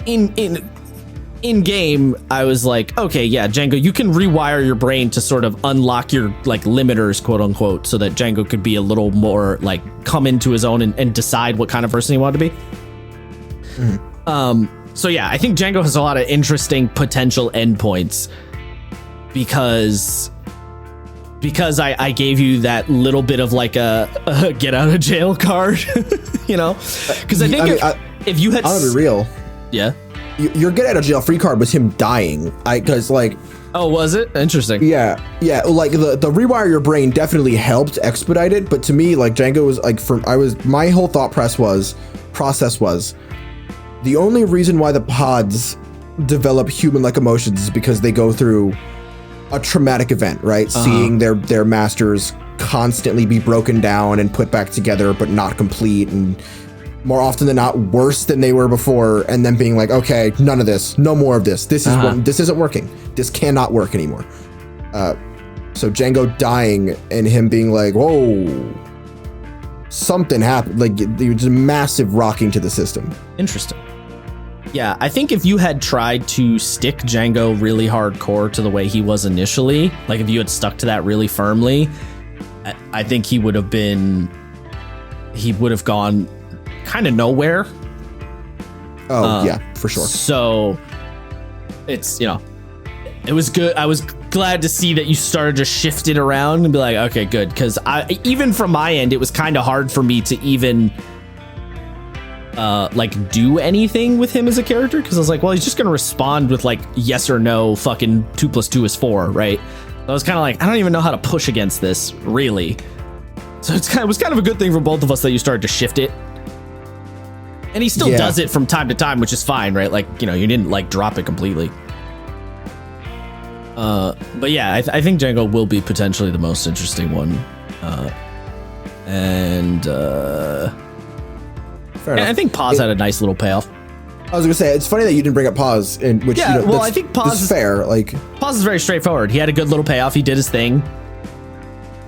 in game, I was like, okay, yeah, Django, you can rewire your brain to sort of unlock your like limiters, quote unquote, so that Django could be a little more like come into his own and decide what kind of person he wanted to be. So yeah, I think Django has a lot of interesting potential endpoints because I gave you that little bit of like a get out of jail card, because I think if you had, I'll be real. Yeah. Your get out of jail free card was him dying. Because like, oh, was it? Interesting. Yeah. Like the rewire your brain definitely helped expedite it, but to me, like Django was like, my whole thought process was the only reason why the pods develop human-like emotions is because they go through a traumatic event, right? Seeing their masters constantly be broken down and put back together, but not complete, and more often than not worse than they were before, and then being like, okay, none of this, no more of this. This isn't working. This cannot work anymore. So Django dying and him being like, whoa, something happened. Like there was a massive rocking to the system. Interesting. Yeah, I think if you had tried to stick Django really hardcore to the way he was initially, like if you had stuck to that really firmly, I think he would have gone kind of nowhere. Oh, yeah, for sure. So it's, it was good. I was glad to see that you started to shift it around and be like, okay, good. Because even from my end, it was kind of hard for me to even like do anything with him as a character, because I was like, well, he's just gonna respond with like yes or no, fucking 2 + 2 is 4, right? So I was kind of like, I don't even know how to push against this, really. So it was kind of a good thing for both of us that you started to shift it. And he still does it from time to time, which is fine, right? Like, you didn't like drop it completely. But yeah, I think Django will be potentially the most interesting one. And I think Paz had a nice little payoff. I was gonna say, it's funny that you didn't bring up Paz, in which I think Paz is fair. Like Paz is very straightforward. He had a good little payoff. He did his thing.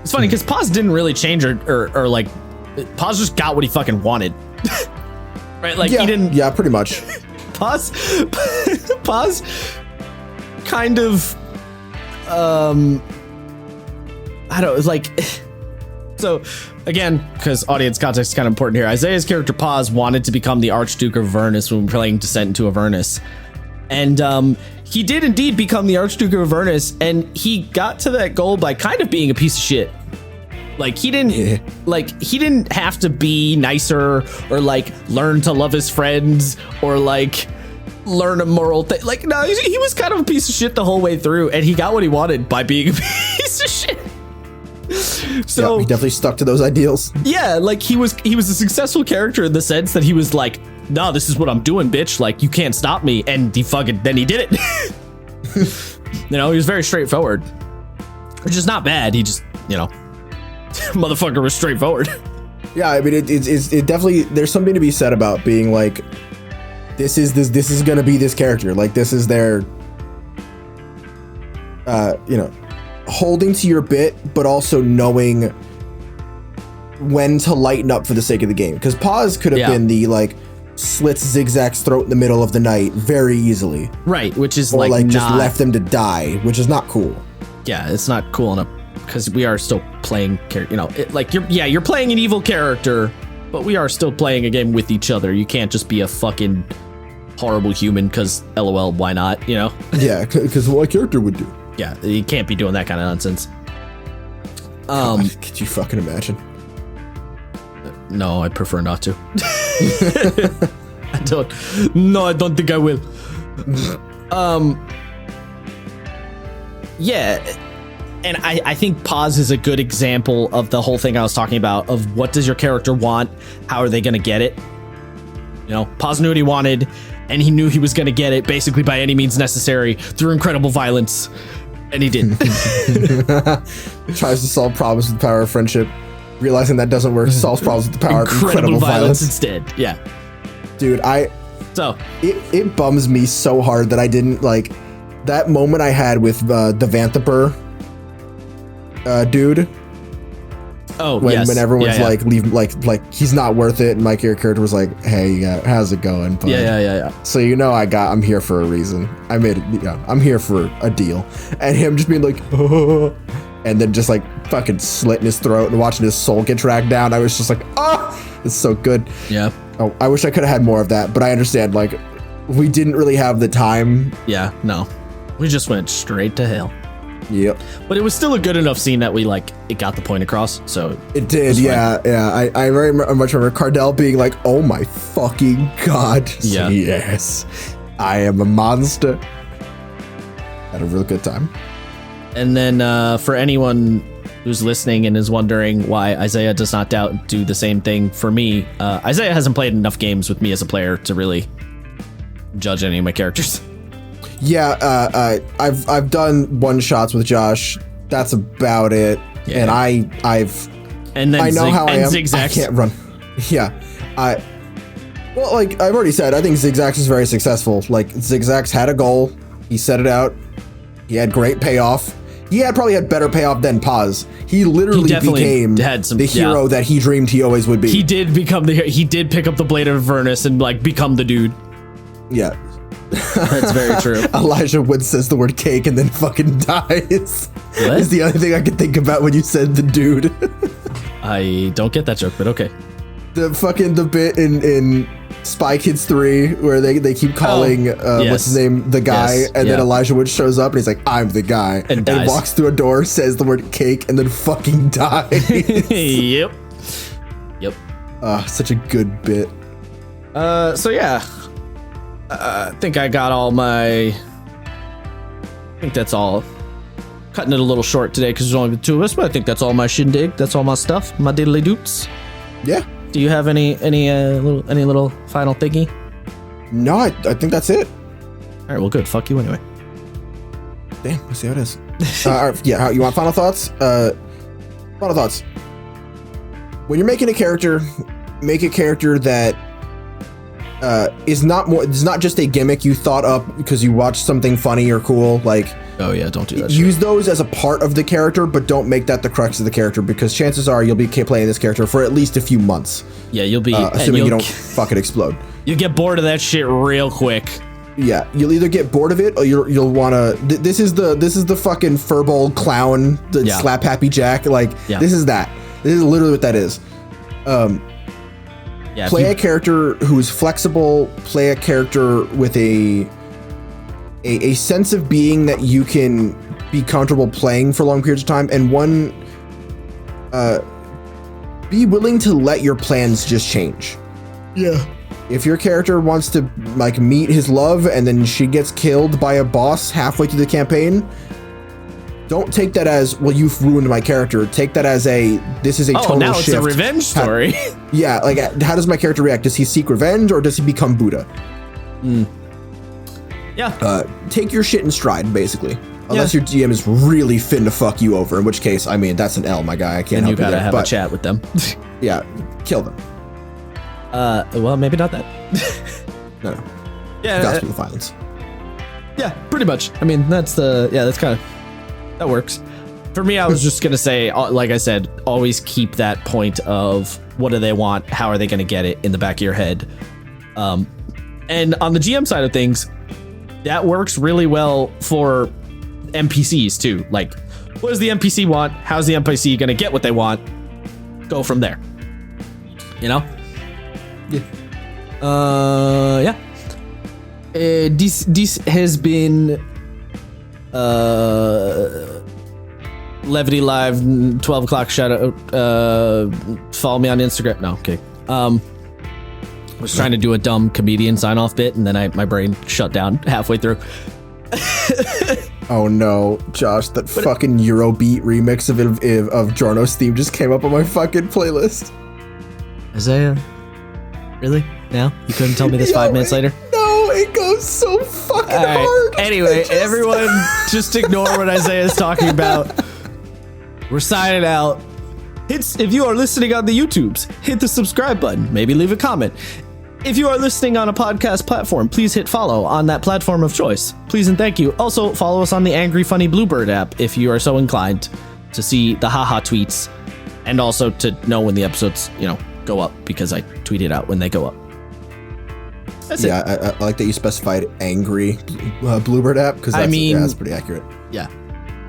It's funny because Paz didn't really change or like Paz just got what he fucking wanted. Right? Like he didn't. Yeah, pretty much. Paz kind of I don't like. So again, because audience context is kind of important here, Isaiah's character Paz wanted to become the Archduke of Avernus when playing Descent into Avernus, and he did indeed become the Archduke of Avernus, and he got to that goal by kind of being a piece of shit. Like he didn't have to be nicer or like learn to love his friends or like learn a moral thing. Like no, he was kind of a piece of shit the whole way through, and he got what he wanted by being a piece of shit. So he definitely stuck to those ideals. Yeah, like he was a successful character in the sense that he was like, no, this is what I'm doing, bitch. Like you can't stop me, and then he did it. He was very straightforward, which is not bad. He just Motherfucker was straightforward. Yeah, I mean, it definitely, there's something to be said about being like, this is gonna be this character. Like, this is their, you know, holding to your bit, but also knowing when to lighten up for the sake of the game. Because pause could have been the, like, slits Zigzag's throat in the middle of the night very easily. Right, which is or like just left them to die, which is not cool. Yeah, it's not cool enough because we are still playing, you know, you're playing an evil character, but we are still playing a game with each other. You can't just be a fucking horrible human because LOL, why not, you know? Yeah, because what a character would do. Yeah, you can't be doing that kind of nonsense. Could you fucking imagine? No, I prefer not to. I don't think I will. Yeah, and I think pause is a good example of the whole thing I was talking about of what does your character want? How are they going to get it? You know, pause knew what he wanted, and he knew he was going to get it basically by any means necessary through incredible violence, and he did. Tries to solve problems with the power of friendship, realizing that doesn't work, solves problems with the power of incredible violence instead. Yeah. Dude, So it bums me so hard that I didn't like that moment I had with the Vanthaper dude. Oh, when everyone's like, leave, like he's not worth it, and my character was like, "Hey, how's it going?" Bud? Yeah. So you know, I'm here for a reason. I made it. Yeah, I'm here for a deal, and him just being like, oh, and then just like fucking slitting his throat and watching his soul get dragged down. I was just like, oh, it's so good. Yeah. Oh, I wish I could have had more of that, but I understand. Like, we didn't really have the time. Yeah. No, we just went straight to hell. Yep. But it was still a good enough scene that it got the point across. So it did. Yeah. I very much remember Cardell being like, "Oh my fucking god." Yeah. Yes. I am a monster. Had a real good time. And then for anyone who's listening and is wondering why Isaiah does not do the same thing for me, Isaiah hasn't played enough games with me as a player to really judge any of my characters. Yeah, I've done one shots with Josh. That's about it. Yeah. And I know how I am. Zigzags. I can't run. Yeah, well, like I've already said, I think Zigzags is very successful. Like Zigzags had a goal. He set it out. He had great payoff. He probably had better payoff than Paz. He literally became the hero that he dreamed he always would be. He did become he did pick up the Blade of Avernus and like become the dude. Yeah. That's very true. Elijah Wood says the word cake and then fucking dies. What? Is the only thing I could think about when you said the dude. I don't get that joke, but okay. The bit in Spy Kids 3 where they keep calling what's his name, the guy, and then Elijah Wood shows up and he's like, "I'm the guy," and walks through a door, says the word cake, and then fucking dies. Yep. Such a good bit. So yeah. I think I got all I think that's all. Cutting it a little short today because there's only the two of us, but I think that's all my shindig. That's all my stuff, my diddly doots. Yeah. Do you have any little final thingy? No, I think that's it. All right, well, good. Fuck you anyway. Damn, let's see how it is. Yeah, you want final thoughts? Final thoughts. When you're making a character, make a character that is not just a gimmick you thought up because you watched something funny or cool. Like, oh yeah, don't do that. Use those as a part of the character, but don't make that the crux of the character because chances are you'll be playing this character for at least a few months. Yeah, you'll be assuming you don't fucking explode. You get bored of that shit real quick. Yeah, you'll either get bored of it or you'll want to. This is the fucking furball clown, the slap happy Jack. Like this is that. This is literally what that is. Play a character who's flexible. Play a character with a sense of being that you can be comfortable playing for long periods of time, and be willing to let your plans just change. Yeah. If your character wants to like meet his love and then she gets killed by a boss halfway through the campaign, don't take that as, well, you've ruined my character. Take that as this is a total shift. Oh, now it's a revenge story. Yeah, like how does my character react? Does he seek revenge or does he become Buddha? Yeah. Take your shit in stride, basically. Unless your DM is really fin to fuck you over, in which case, I mean, that's an L, my guy. I can't And you help gotta there, have but a chat with them. yeah, kill them. Well, maybe not that. No. Yeah, Gospel of violence. yeah, pretty much. I mean, that's kind of, that works. For me, I was just gonna say, like I said, always keep that point of what do they want, how are they gonna get it in the back of your head. And on the GM side of things, that works really well for NPCs too. Like, what does the NPC want? How's the NPC gonna get what they want? Go from there. You know? Yeah. This has been Levity Live 12 o'clock shout out. Follow me on Instagram. No, okay. I was trying to do a dumb comedian sign off bit and then my brain shut down halfway through. Oh no, Josh, that fucking Eurobeat remix of Jorno's theme just came up on my fucking playlist. Isaiah? Really? Now? You couldn't tell me this 5 minutes later? No, it goes so fucking hard. Anyway, everyone just ignore what Isaiah's talking about. We're signing out. If you are listening on the YouTubes, hit the subscribe button. Maybe leave a comment. If you are listening on a podcast platform, please hit follow on that platform of choice. Please and thank you. Also, follow us on the Angry Funny Bluebird app if you are so inclined to see the haha tweets and also to know when the episodes, go up because I tweet it out when they go up. That's it. I like that you specified Angry Bluebird app because that's pretty accurate. Yeah,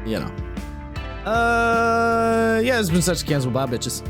yeah, it's been such a cancel. Bye, bitches.